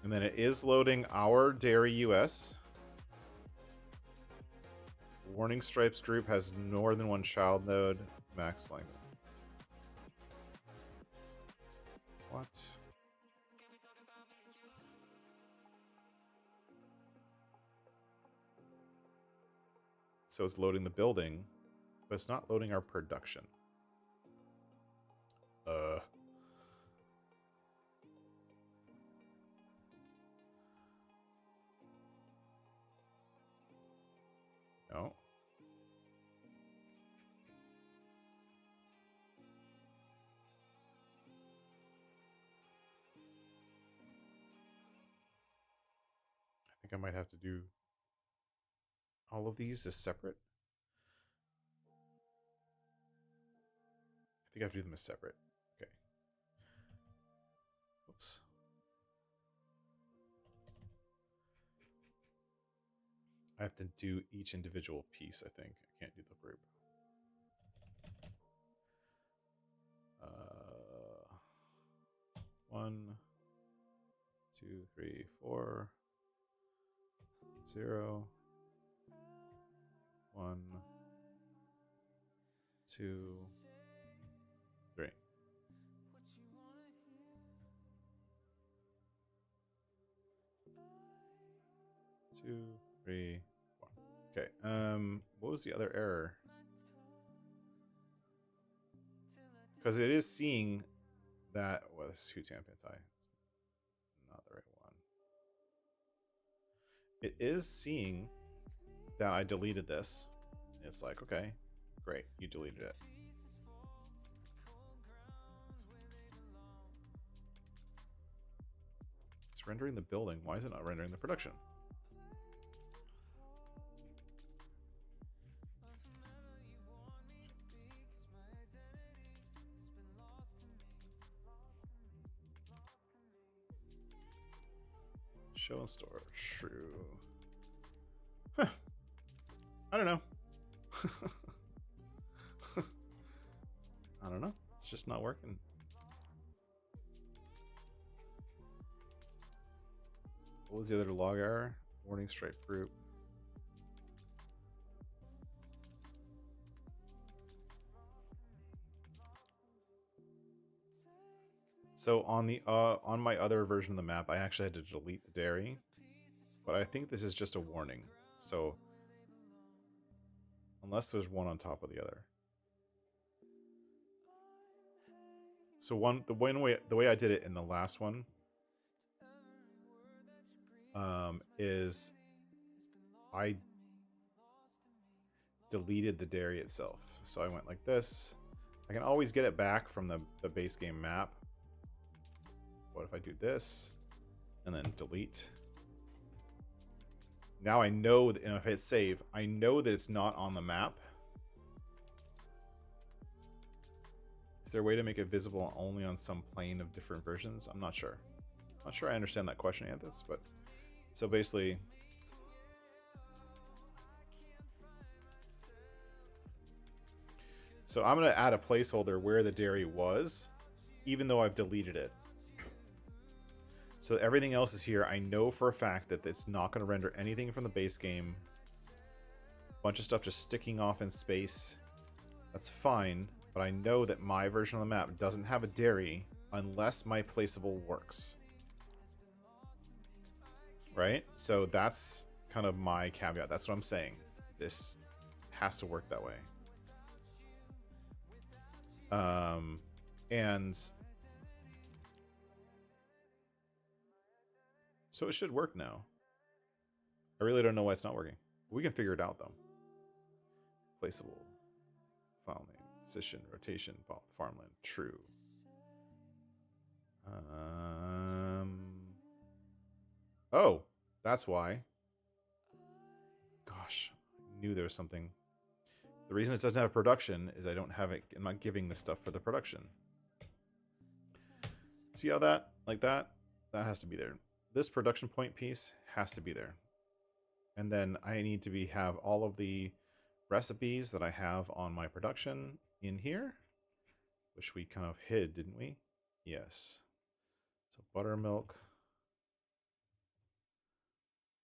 And then it is loading our Dairy US. Warning stripes group has more than one child node. Max length. What? So it's loading the building, but it's not loading our production. No. I think I might have to do all of these as separate. I think I have to do them as separate. Okay. Oops. I have to do each individual piece, I think. I can't do the group. 1, 2, 3, 4, 0, 1, 2, 3. Two, 3, 4. Okay. What was the other error? Because it is seeing that was Hutan Pentai. Not the right one. It is seeing that I deleted this. It's like, okay, great, you deleted it. It's rendering the building. Why is it not rendering the production? Show and store. True. Huh. I don't know. I don't know. It's just not working. What was the other log error? Warning stripe group. So on the on my other version of the map, I actually had to delete the dairy, but I think this is just a warning. So unless there's one on top of the other. So the way I did it in the last one is I deleted the dairy itself. So I went like this. I can always get it back from the base game map. What if I do this and then delete? Now I know that, and if I hit save, I know that it's not on the map. Is there a way to make it visible only on some plane of different versions? I'm not sure. I'm not sure I understand that question yet, but so basically, so I'm going to add a placeholder where the dairy was, even though I've deleted it. So everything else is here. I know for a fact that it's not going to render anything from the base game. A bunch of stuff just sticking off in space. That's fine, but I know that my version of the map doesn't have a dairy unless my placeable works. Right? So that's kind of my caveat. That's what I'm saying. This has to work that way. And so it should work now. I really don't know why it's not working. We can figure it out though. Placeable. File name. Position. Rotation. Farmland. True. Oh, that's why. Gosh, I knew there was something. The reason it doesn't have production is I don't have it. I'm not giving the stuff for the production. See how that, like that has to be there. This production point piece has to be there. And then I need to have all of the recipes that I have on my production in here, which we kind of hid, didn't we? Yes. So buttermilk,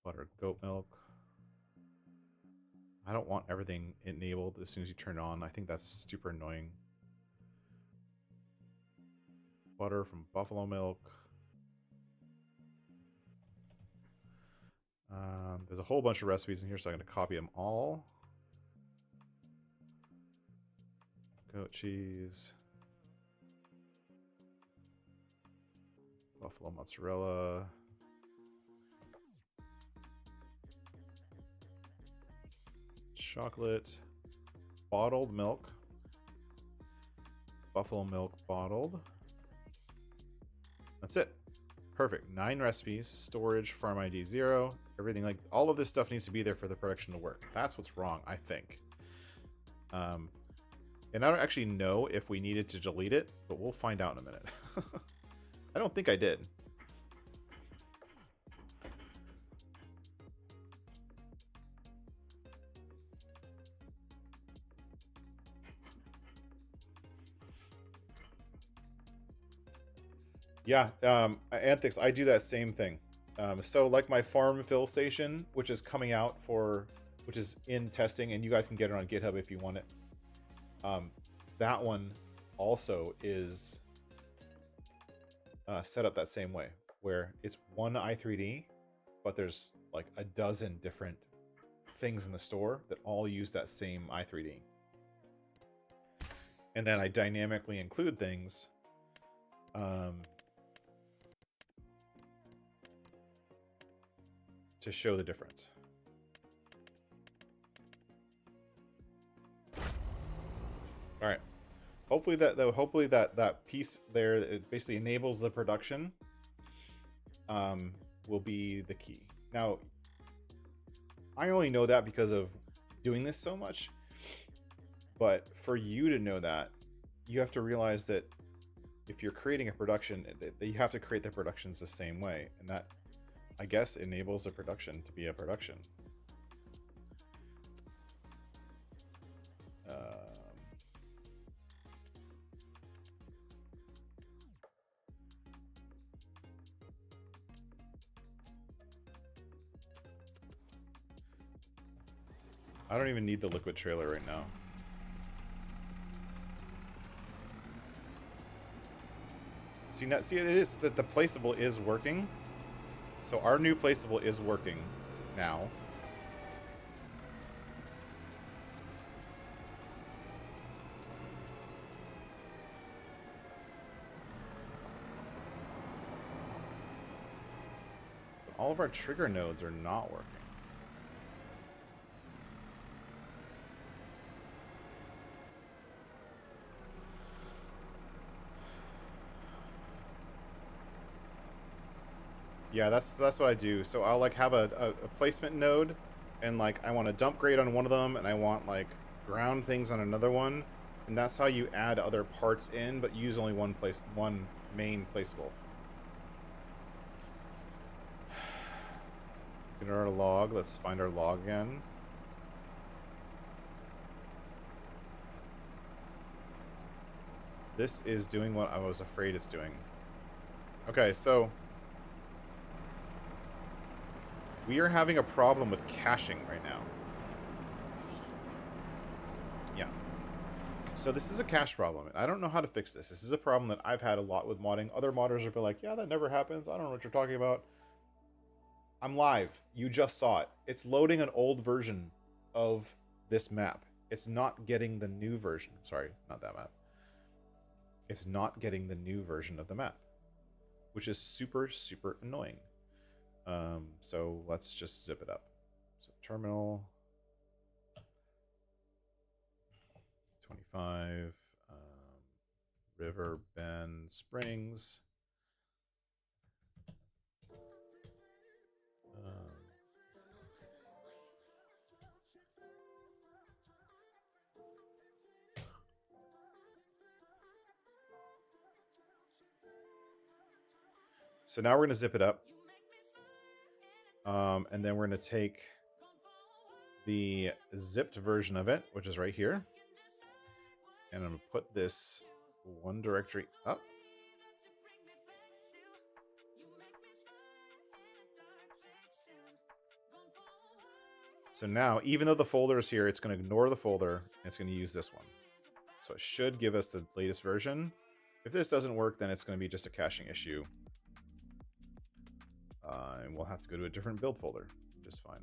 butter goat milk. I don't want everything enabled as soon as you turn it on. I think that's super annoying. butter from buffalo milk. There's a whole bunch of recipes in here, so I'm going to copy them all. Goat cheese. Buffalo mozzarella. Chocolate. Bottled milk. Buffalo milk bottled. That's it. Perfect. 9 recipes. Storage, farm ID 0. Everything, like, all of this stuff needs to be there for the production to work. That's what's wrong, I think. And I don't actually know if we needed to delete it, but we'll find out in a minute. I don't think I did. Yeah, Anthix, I do that same thing. So like my farm fill station, which is coming out which is in testing, and you guys can get it on GitHub if you want it. That one also is set up that same way, where it's one i3D, but there's like a dozen different things in the store that all use that same i3D. And then I dynamically include things to show the difference. All right. Hopefully that piece there, it basically enables the production, will be the key. Now, I only know that because of doing this so much, but for you to know that, you have to realize that if you're creating a production, that you have to create the productions the same way, and that, I guess, enables a production to be a production. I don't even need the liquid trailer right now. See, it is that the placeable is working. So our new placeable is working now. But all of our trigger nodes are not working. Yeah, that's what I do. So I'll like have a placement node, and like I want a dump grade on one of them, and I want like ground things on another one, and that's how you add other parts in, but use only one main placeable. Get our log. Let's find our log again. This is doing what I was afraid it's doing. Okay, so we are having a problem with caching right now. Yeah. So this is a cache problem. I don't know how to fix this. This is a problem that I've had a lot with modding. Other modders have been like, yeah, that never happens. I don't know what you're talking about. I'm live. You just saw it. It's loading an old version of this map. It's not getting the new version. Sorry, not that map. It's not getting the new version of the map, which is super, super annoying. So let's just zip it up. So terminal 25, River Bend Springs. So now we're going to zip it up. And then we're going to take the zipped version of it, which is right here. And I'm going to put this one directory up. So now, even though the folder is here, it's going to ignore the folder, and it's going to use this one. So it should give us the latest version. If this doesn't work, then it's going to be just a caching issue. And we'll have to go to a different build folder, which is fine.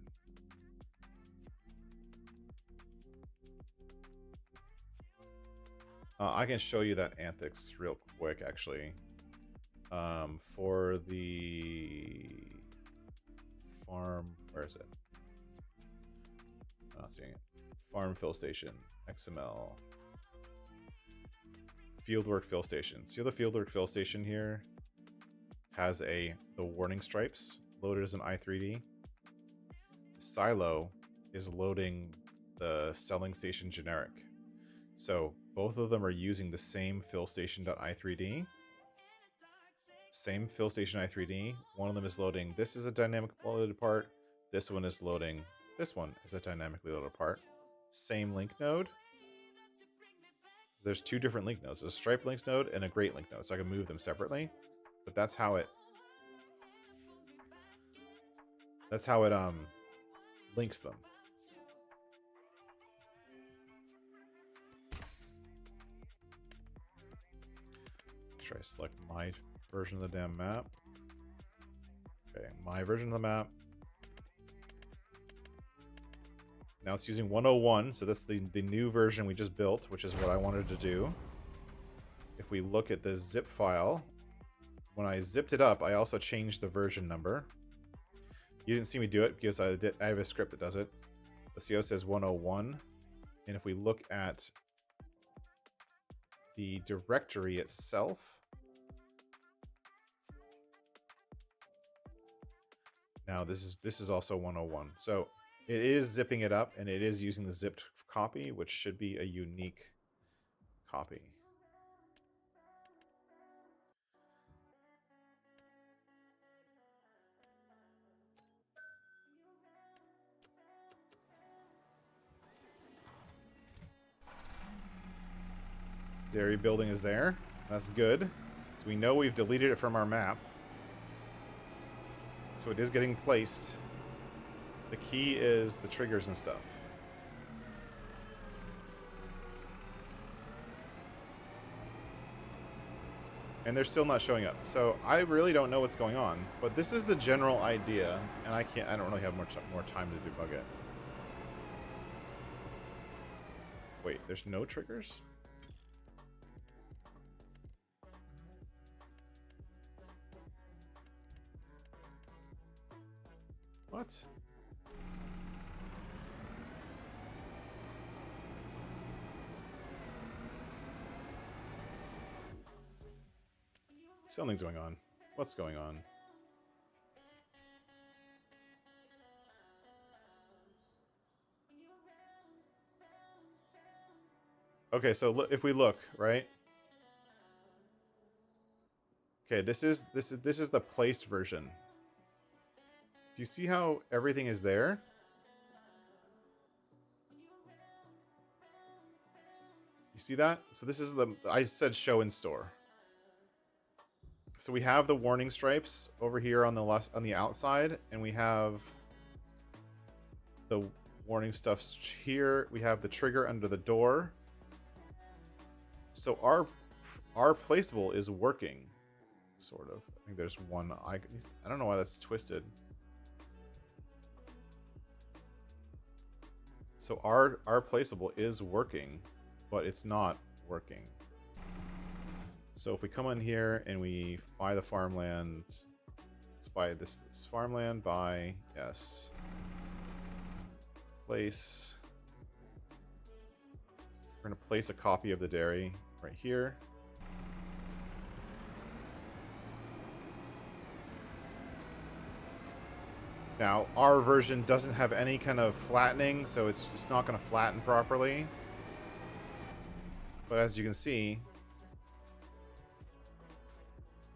I can show you that antics real quick, actually. For the farm, where is it? I'm not seeing it. Farm fill station, XML. Fieldwork fill station. See the fieldwork fill station here has the warning stripes loaded as an i3D. Silo is loading the selling station generic. So both of them are using the same fill station.i3D. Same fill station i3D. One of them is loading, this is a dynamically loaded part. This one is loading, this one is a dynamically loaded part. Same link node. There's two different link nodes. There's a stripe links node and a great link node. So I can move them separately. But that's how it links them. Try to select my version of the damn map. Okay, my version of the map. Now it's using 101, so that's the new version we just built, which is what I wanted to do. If we look at the zip file, when I zipped it up, I also changed the version number. You didn't see me do it because I have a script that does it. The CO says 101, and if we look at the directory itself, now this is also 101. So it is zipping it up, and it is using the zipped copy, which should be a unique copy. Dairy building is there. That's good. So we know we've deleted it from our map. So it is getting placed. The key is the triggers and stuff. And they're still not showing up. So I really don't know what's going on, but this is the general idea, and I don't really have more time to debug it. Wait, there's no triggers? What? Something's going on. What's going on? Okay, so if we look, right? Okay, this is the placed version. Do you see how everything is there? You see that? So this is I said show in store. So we have the warning stripes over here on the outside, and we have the warning stuff here. We have the trigger under the door. So our placeable is working, sort of. I think there's one. I don't know why that's twisted. So our placeable is working, but it's not working. So if we come in here and we buy the farmland, let's buy this farmland, buy, yes. Place. We're gonna place a copy of the dairy right here. Now, our version doesn't have any kind of flattening, so it's just not gonna flatten properly. But as you can see,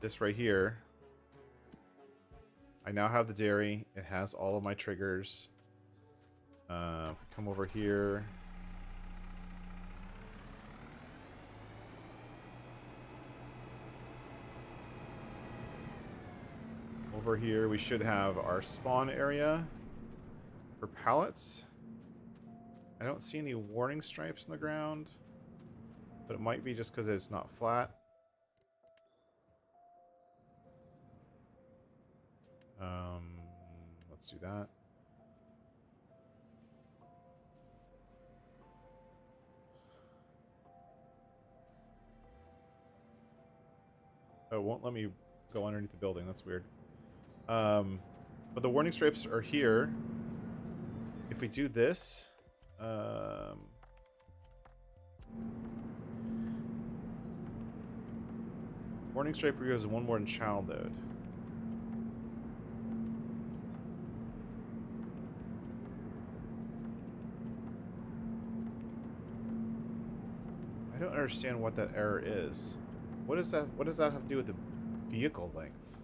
this right here, I now have the dairy. It has all of my triggers. Come over here. Over here, we should have our spawn area for pallets. I don't see any warning stripes in the ground, but it might be just because it's not flat. Let's do that. Oh, it won't let me go underneath the building. That's weird. But the warning stripes are here. If we do this, warning stripe removes one more than child node. I don't understand what that error is. What is that? What does that have to do with the vehicle length?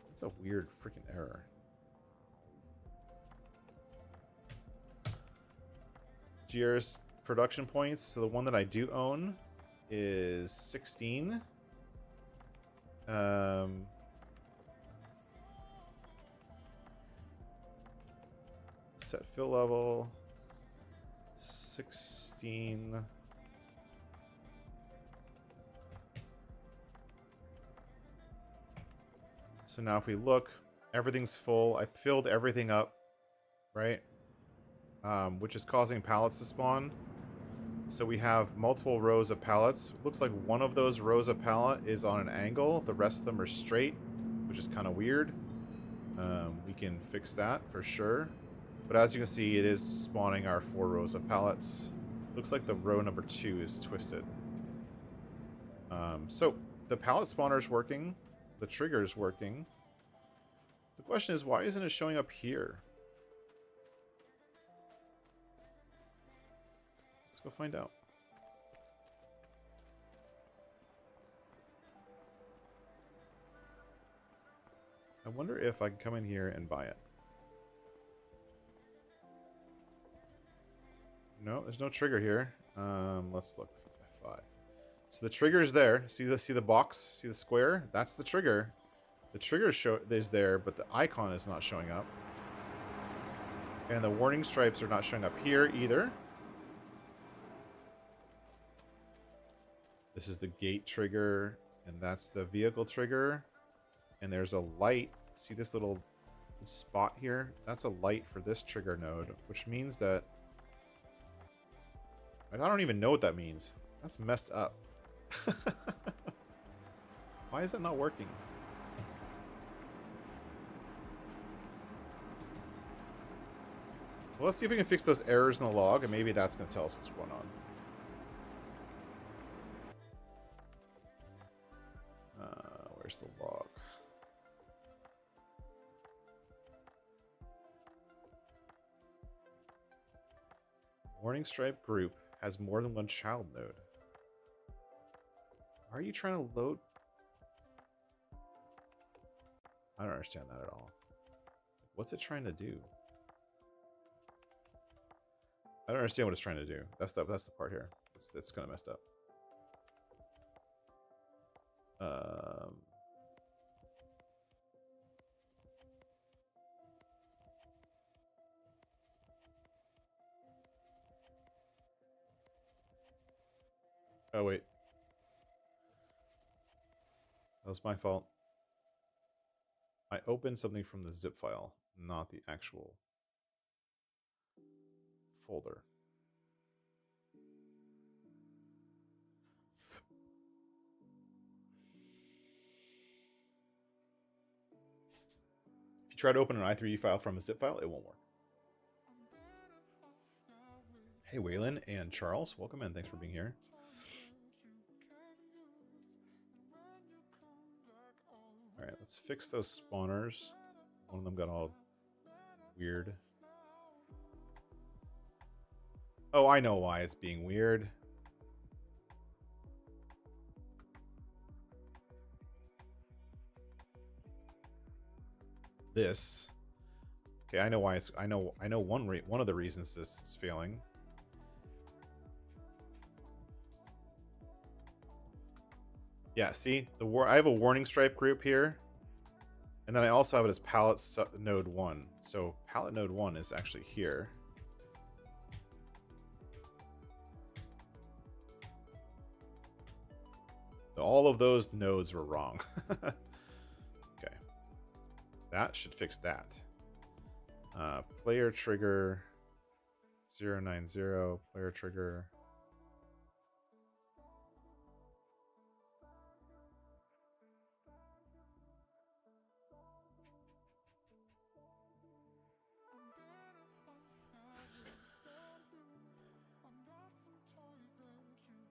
That's a weird freaking error. GR's production points. So the one that I do own is 16. Set fill level 16. So now if we look, everything's full. I filled everything up, right? Which is causing pallets to spawn. So we have multiple rows of pallets. Looks like one of those rows of pallet is on an angle. The rest of them are straight, which is kind of weird. We can fix that for sure. But as you can see, it is spawning our 4 rows of pallets. Looks like the row number 2 is twisted. So the pallet spawner is working. The trigger is working. The question is, why isn't it showing up here? Let's go find out. I wonder if I can come in here and buy it. No, there's no trigger here. Let's look. F5. So the trigger is there. See the box? See the square? That's the trigger. The trigger is there, but the icon is not showing up. And the warning stripes are not showing up here either. This is the gate trigger, and that's the vehicle trigger. And there's a light. See this little spot here? That's a light for this trigger node, which means that... I don't even know what that means. That's messed up. Why is that not working? Well, let's see if we can fix those errors in the log, and maybe that's going to tell us what's going on. Where's the log? Warning stripe group has more than one child node. Why are you trying to load? I don't understand that at all. What's it trying to do? I don't understand what it's trying to do. That's the part here. It's kind of messed up. Oh wait, that was my fault. I opened something from the zip file, not the actual folder. If you try to open an i3 file from a zip file, it won't work. Hey, Waylon and Charles, welcome in. Thanks for being here. All right, let's fix those spawners. One of them got all weird. Oh, I know why it's being weird. This. Okay, I know why it's. I know one of the reasons this is failing. Yeah, see, I have a warning stripe group here, and then I also have it as palette node 1. So palette node 1 is actually here. All of those nodes were wrong. Okay. That should fix that. Player trigger 090, player trigger.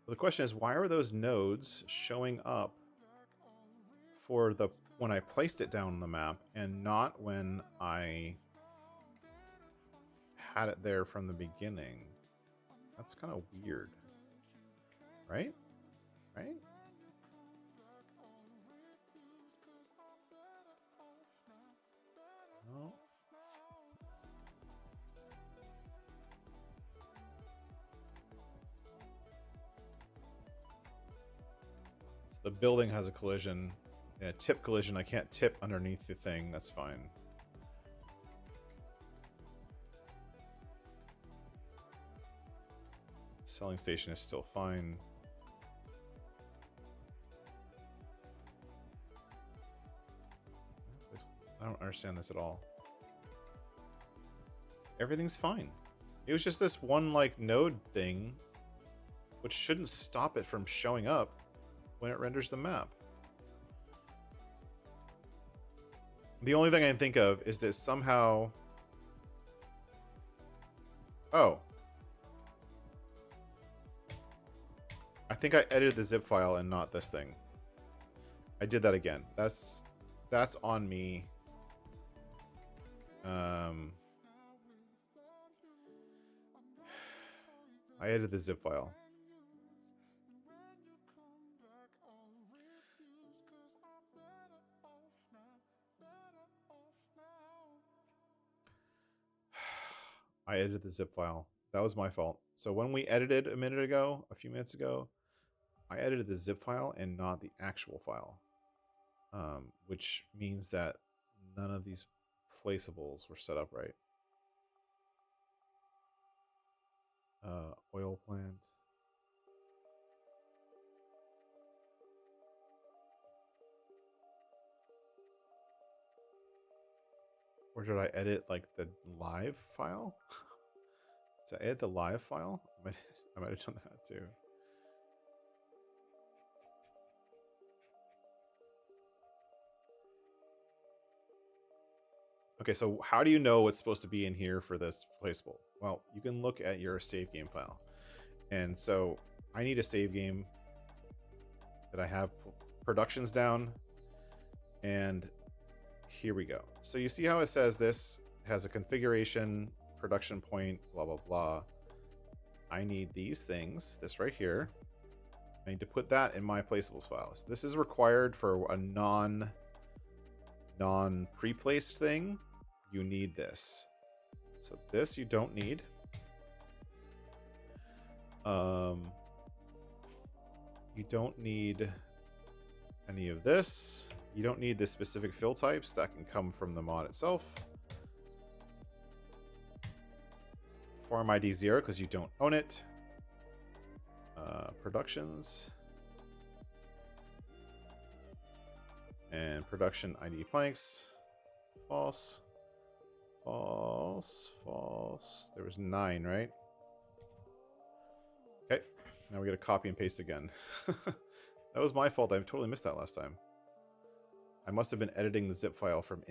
The question is, why are those nodes showing up for the when I placed it down on the map and not when I had it there from the beginning? That's kind of weird. Right? Right? No. So the building has a collision. In a tip collision, I can't tip underneath the thing. That's fine. Selling station is still fine. I don't understand this at all. Everything's fine. It was just this one like node thing, which shouldn't stop it from showing up when it renders the map. The only thing I can think of is that somehow... Oh. I think I edited the zip file and not this thing. I did that again. That's on me. I edited the zip file. I edited the zip file. That was my fault. So when we edited a few minutes ago, I edited the zip file and not the actual file. Which means that none of these placeables were set up right. Oil plant. Or did I edit like the live file? Did I edit the live file? I might have done that too. Okay, so how do you know what's supposed to be in here for this placeable? Well, you can look at your save game file. And so I need a save game that I have productions down. And here we go. So you see how it says this has a configuration, production point, blah, blah, blah. I need these things, this right here. I need to put that in my placeables files. This is required for a non-pre-placed thing. You need this. So this you don't need. You don't need any of this. You don't need the specific fill types that can come from the mod itself. Form ID 0 because you don't own it. Productions. And production ID planks. False. False. False. There was 9, right? Okay. Now we got to copy and paste again. That was my fault. I totally missed that last time. I must have been editing the zip file from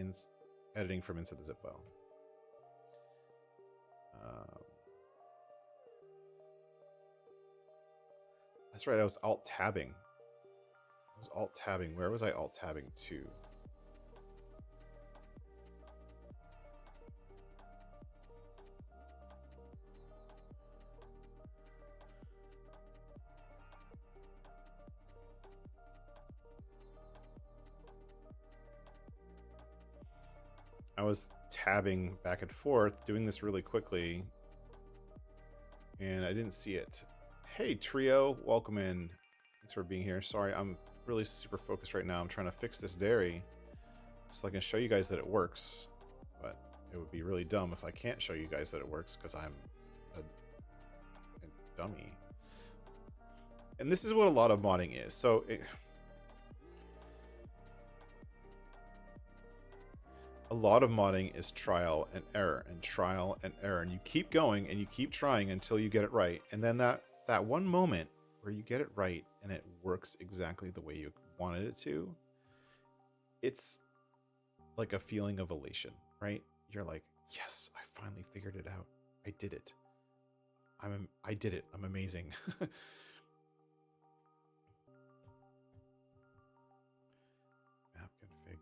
editing from inside the zip file. That's right. I was alt tabbing. Where was I alt tabbing to? I was tabbing back and forth, doing this really quickly, and I didn't see it. Hey, Trio, welcome in. Thanks for being here. Sorry, I'm really super focused right now. I'm trying to fix this dairy so I can show you guys that it works, but it would be really dumb if I can't show you guys that it works because I'm a dummy. And this is what a lot of modding is. So a lot of modding is trial and error and trial and error, and you keep going and you keep trying until you get it right, and then that one moment where you get it right and it works exactly the way you wanted it to, it's like a feeling of elation, right? You're like, yes, I finally figured it out. I did it. I did it. I'm amazing. Map config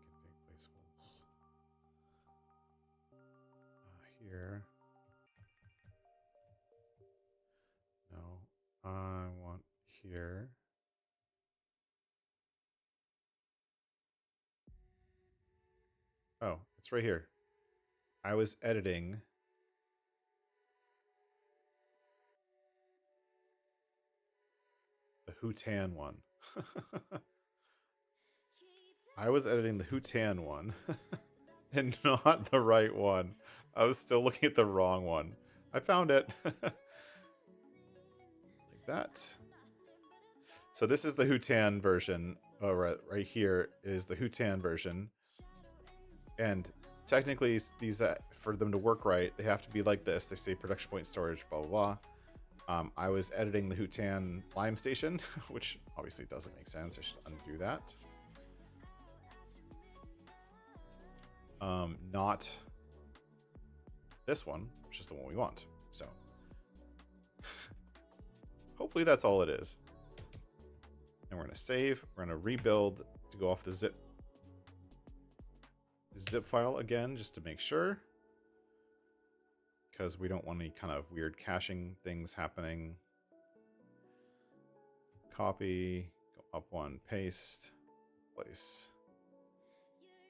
placeables. Here. No, I want here. Oh, it's right here. I was editing the Hutan one. I was editing the Hutan one and not the right one. I was still looking at the wrong one. I found it. Like that. So this is the Hutan version. Oh, right here is the Hutan version. And technically, these for them to work right, they have to be like this. They say production point storage, blah, blah, blah. I was editing the Hutan Lime Station, which obviously doesn't make sense. I should undo that. Not this one, which is the one we want. So hopefully that's all it is. And we're going to save. We're going to rebuild to go off the zip file again, just to make sure. Because we don't want any kind of weird caching things happening. Copy, go up one, paste, place.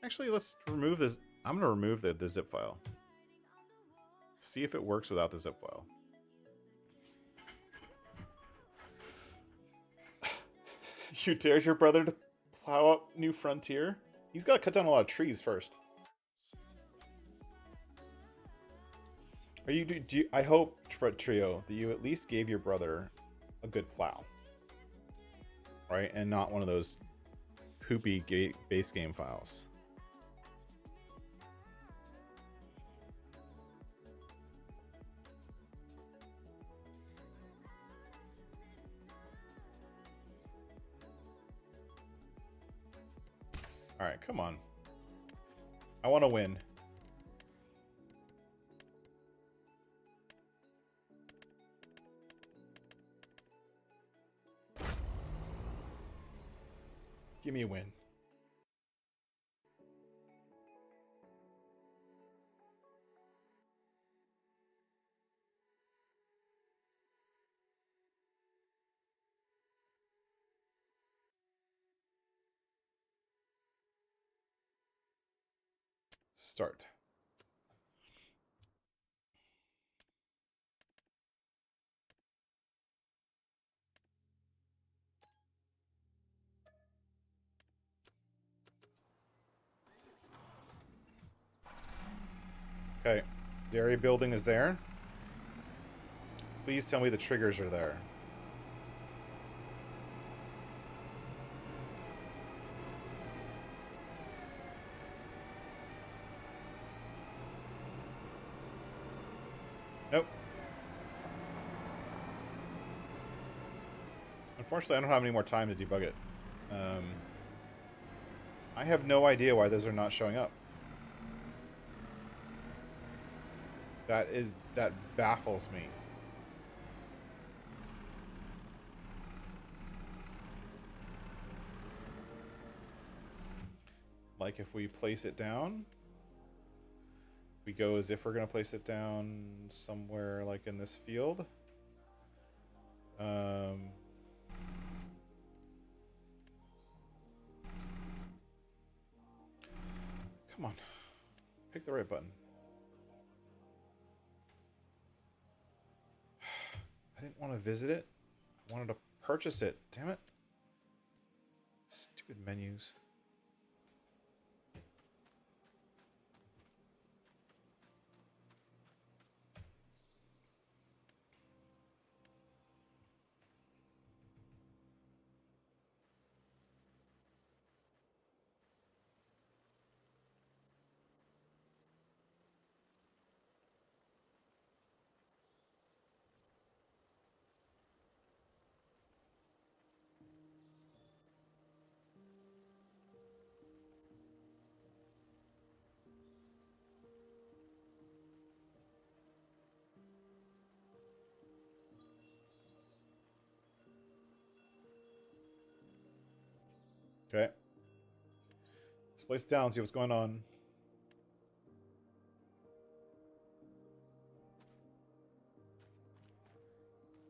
Actually, let's remove this. I'm going to remove the zip file. See if it works without the zip file. You dared your brother to plow up New Frontier? He's got to cut down a lot of trees first. Are you? I hope, Trio, that you at least gave your brother a good plow, right? And not one of those poopy base game files. All right, come on. I want to win. Give me a win. Start. Okay, dairy building is there. Please tell me the triggers are there. Nope. Unfortunately, I don't have any more time to debug it. I have no idea why those are not showing up. That baffles me. Like if we place it down, we go as if we're going to place it down somewhere like in this field. Come on. Pick the right button. I didn't want to visit it. I wanted to purchase it. Damn it. Stupid menus. Okay. Let's place it down, see what's going on.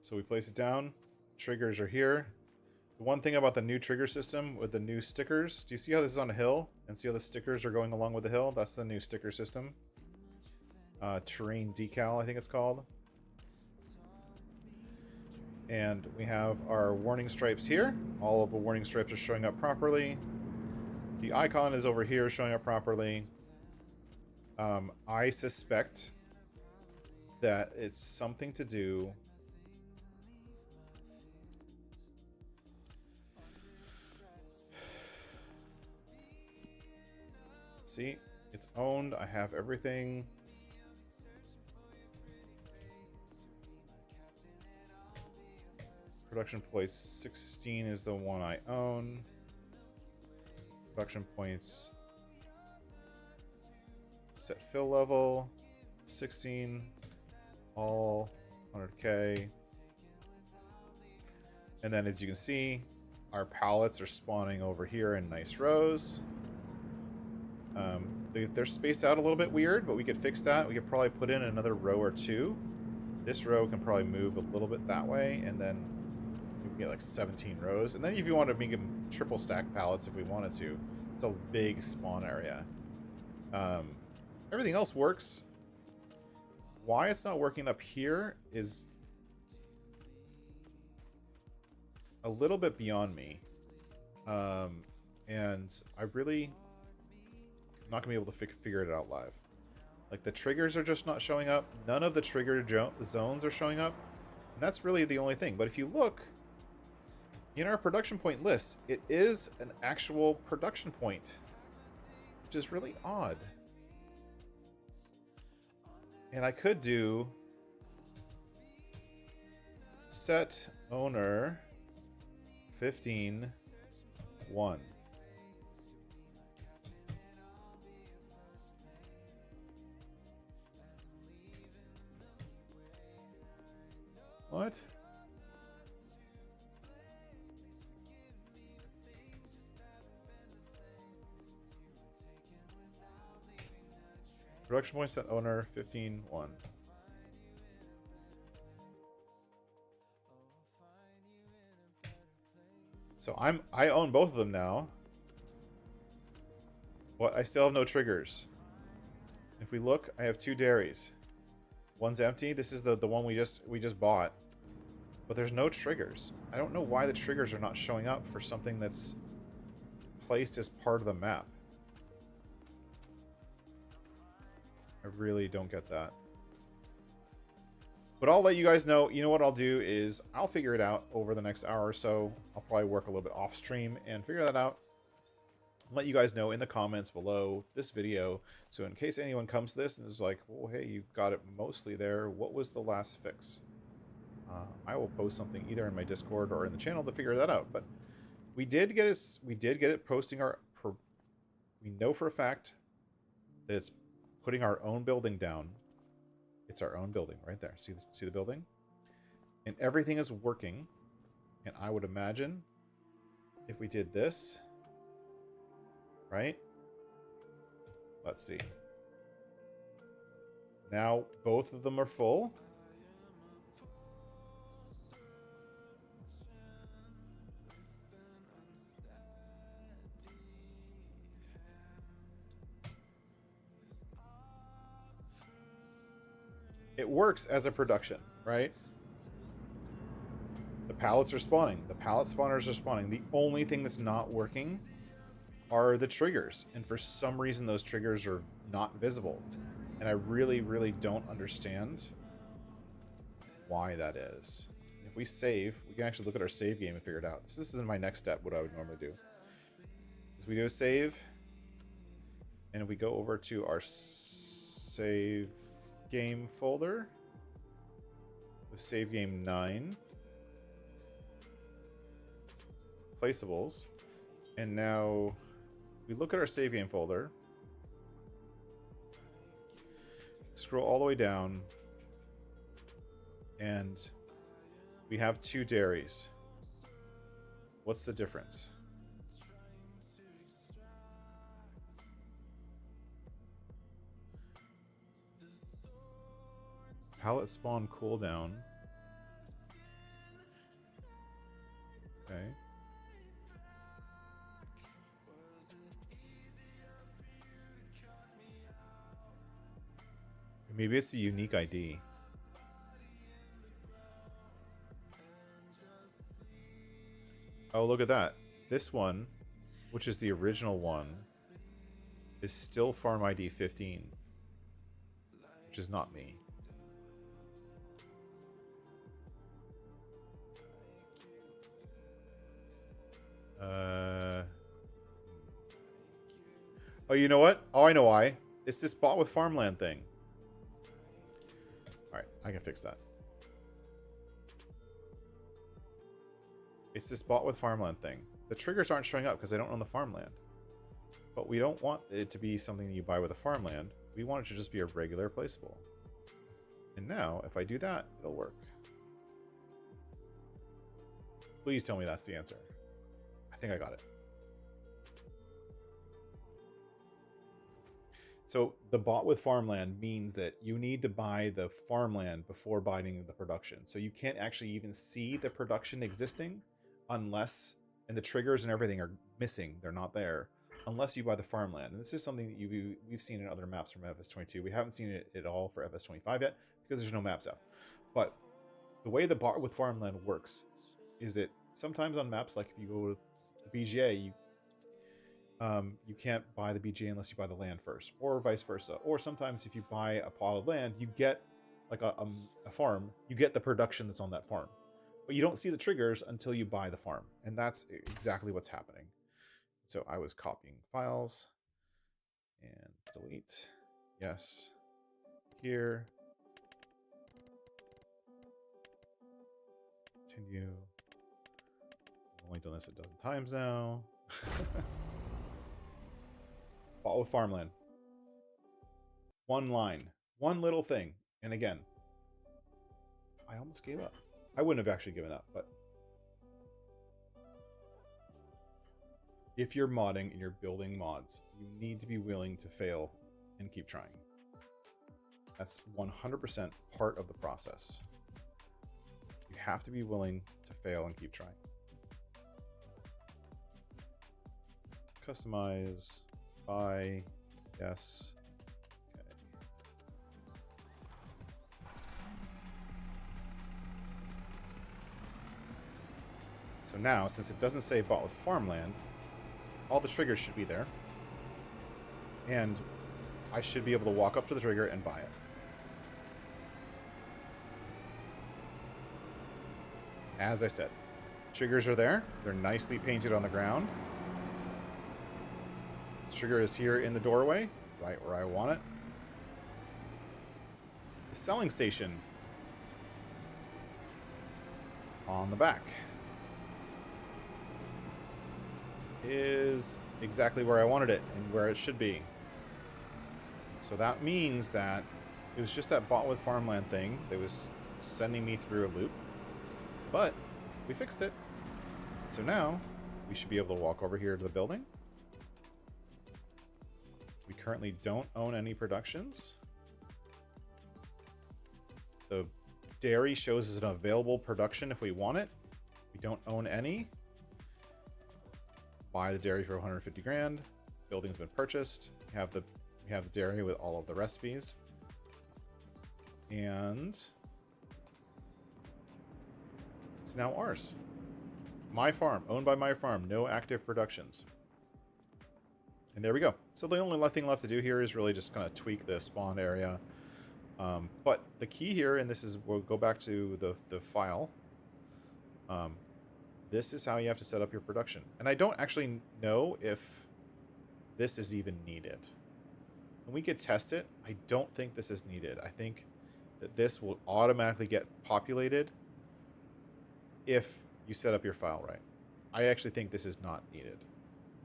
So we place it down. Triggers are here. The one thing about the new trigger system with the new stickers, do you see how this is on a hill? And see how the stickers are going along with the hill? That's the new sticker system. Terrain decal, I think it's called. And we have our warning stripes here. All of the warning stripes are showing up properly. The icon is over here showing up properly. I suspect that it's something to do... See, it's owned. I have everything. Production points 16 is the one I own. Production points set fill level 16, all 100k. And then as you can see, our pallets are spawning over here in nice rows. They're spaced out a little bit weird, but we could fix that. We could probably put in another row or two. This row can probably move a little bit that way, and then we can get like 17 rows. And then if you want to make them triple stack pallets if we wanted to, it's a big spawn area. Everything else works. Why it's not working up here is a little bit beyond me. And I really... not gonna be able to figure it out live. Like, the triggers are just not showing up. None of the trigger zones are showing up, and that's really the only thing. But if you look in our production point list, it is an actual production point, which is really odd. And I could do set owner 15.1. What? Production point set owner 15.1. So I own both of them now. What? I still have no triggers. If we look, I have 2 dairies. One's empty. This is the one we just bought. But there's no triggers. I don't know why the triggers are not showing up for something that's placed as part of the map. I really don't get that. But I'll let you guys know. You know what I'll do is I'll figure it out over the next hour or so. I'll probably work a little bit off stream and figure that out. Let you guys know in the comments below this video. So in case anyone comes to this and is like, well, hey, you got it mostly there. What was the last fix? I will post something either in my Discord or in the channel to figure that out. But we did get it posting our... we know for a fact that it's putting our own building down. It's our own building right there. See the building? And everything is working. And I would imagine if we did this, right? Let's see. Now both of them are full. It works as a production, right? The pallets are spawning. The pallet spawners are spawning. The only thing that's not working are the triggers. And for some reason, those triggers are not visible. And I really, really don't understand why that is. If we save, we can actually look at our save game and figure it out. This is my next step, what I would normally do. Is we go save, and we go over to our save game folder with save game 9 placeables, and now we look at our save game folder, scroll all the way down, and we have 2 dairies. What's the difference? Pallet spawn cooldown. Okay. Maybe it's a unique ID. Oh, look at that. This one, which is the original one, is still farm ID 15, which is not me. Oh, you know what? Oh, I know why. It's this bot with farmland thing. Alright, I can fix that. It's this bot with farmland thing. The triggers aren't showing up because I don't own the farmland. But we don't want it to be something that you buy with a farmland. We want it to just be a regular placeable. And now, if I do that, it'll work. Please tell me that's the answer. I think I got it. So the bot with farmland means that you need to buy the farmland before buying the production. So you can't actually even see the production existing unless, and the triggers and everything are missing. They're not there unless you buy the farmland. And this is something that we've seen in other maps from FS22. We haven't seen it at all for FS25 yet because there's no maps out. But the way the bot with farmland works is that sometimes on maps, like if you go to the BGA, you can't buy the BGA unless you buy the land first, or vice versa. Or sometimes if you buy a plot of land, you get like a farm, you get the production that's on that farm. But you don't see the triggers until you buy the farm. And that's exactly what's happening. So I was copying files and delete. Yes. Here. Continue. I've only done this a dozen times now. Bought with farmland. One line. One little thing. And again, I almost gave up. I wouldn't have actually given up, but if you're modding and you're building mods, you need to be willing to fail and keep trying. That's 100% part of the process. You have to be willing to fail and keep trying. Customize. Buy. Yes. Okay. So now, since it doesn't say bought with farmland, all the triggers should be there. And I should be able to walk up to the trigger and buy it. As I said, triggers are there. They're nicely painted on the ground. The trigger is here in the doorway, right where I want it. The selling station on the back is exactly where I wanted it and where it should be. So that means that it was just that bought with farmland thing that was sending me through a loop. But we fixed it. So now we should be able to walk over here to the building. We currently don't own any productions. The dairy shows as an available production if we want it. We don't own any. Buy the dairy for 150 grand. Building's been purchased. We have the dairy with all of the recipes. And it's now ours. My farm, owned by my farm, no active productions. And there we go. So the only thing left to do here is really just kind of tweak the spawn area. But the key here, and this is, we'll go back to the file. This is how you have to set up your production. And I don't actually know if this is even needed. When we could test it, I don't think this is needed. I think that this will automatically get populated if you set up your file right. I actually think this is not needed.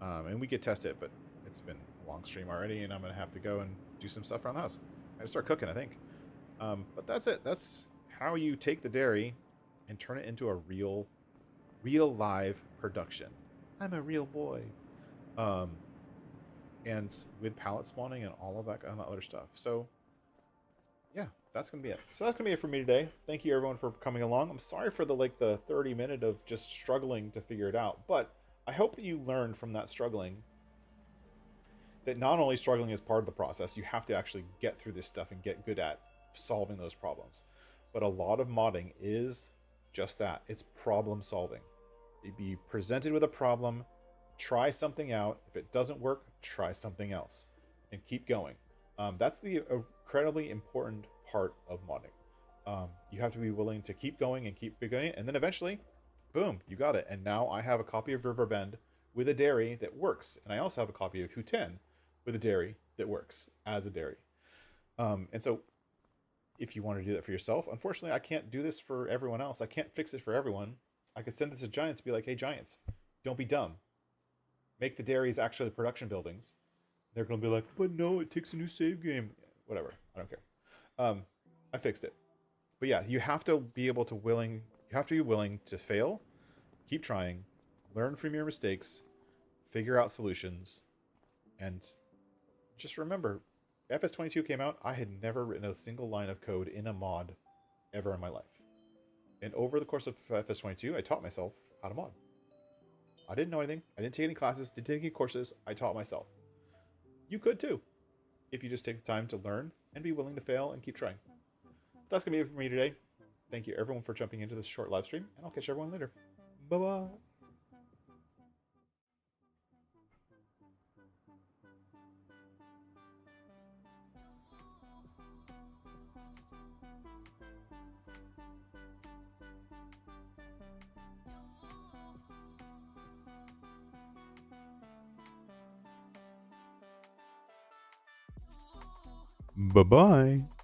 And we could test it, but it's been a long stream already, and I'm going to have to go and do some stuff around the house. I gotta start cooking, I think. But that's it. That's how you take the dairy and turn it into a real live production. I'm a real boy. And with pallet spawning and all of that kind of other stuff. So yeah, that's gonna be it. So that's gonna be it for me today. Thank you everyone for coming along. I'm sorry for the 30 minute of just struggling to figure it out, but I hope that you learned from that struggling that not only struggling is part of the process, you have to actually get through this stuff and get good at solving those problems. But a lot of modding is just that. It's problem solving. You'd be presented with a problem, try something out. If it doesn't work, try something else and keep going. That's the incredibly important part of modding. You have to be willing to keep going and keep going, and then eventually, boom, you got it. And now I have a copy of Riverbend with a dairy that works, and I also have a copy of Q10 with a dairy that works as a dairy. And so if you want to do that for yourself, unfortunately, I can't do this for everyone else. I can't fix it for everyone. I could send this to Giants and be like, hey, Giants, don't be dumb. Make the dairies actually production buildings. They're going to be like, but no, it takes a new save game. Whatever. I don't care. I fixed it. But yeah, you have to be willing to fail, keep trying, learn from your mistakes, figure out solutions, and just remember, FS22 came out, I had never written a single line of code in a mod ever in my life. And over the course of FS22, I taught myself how to mod. I didn't know anything. I didn't take any classes, didn't take any courses. I taught myself. You could too, if you just take the time to learn and be willing to fail and keep trying. That's going to be it for me today. Thank you everyone for jumping into this short live stream, and I'll catch everyone later. Bye-bye. Bye-bye.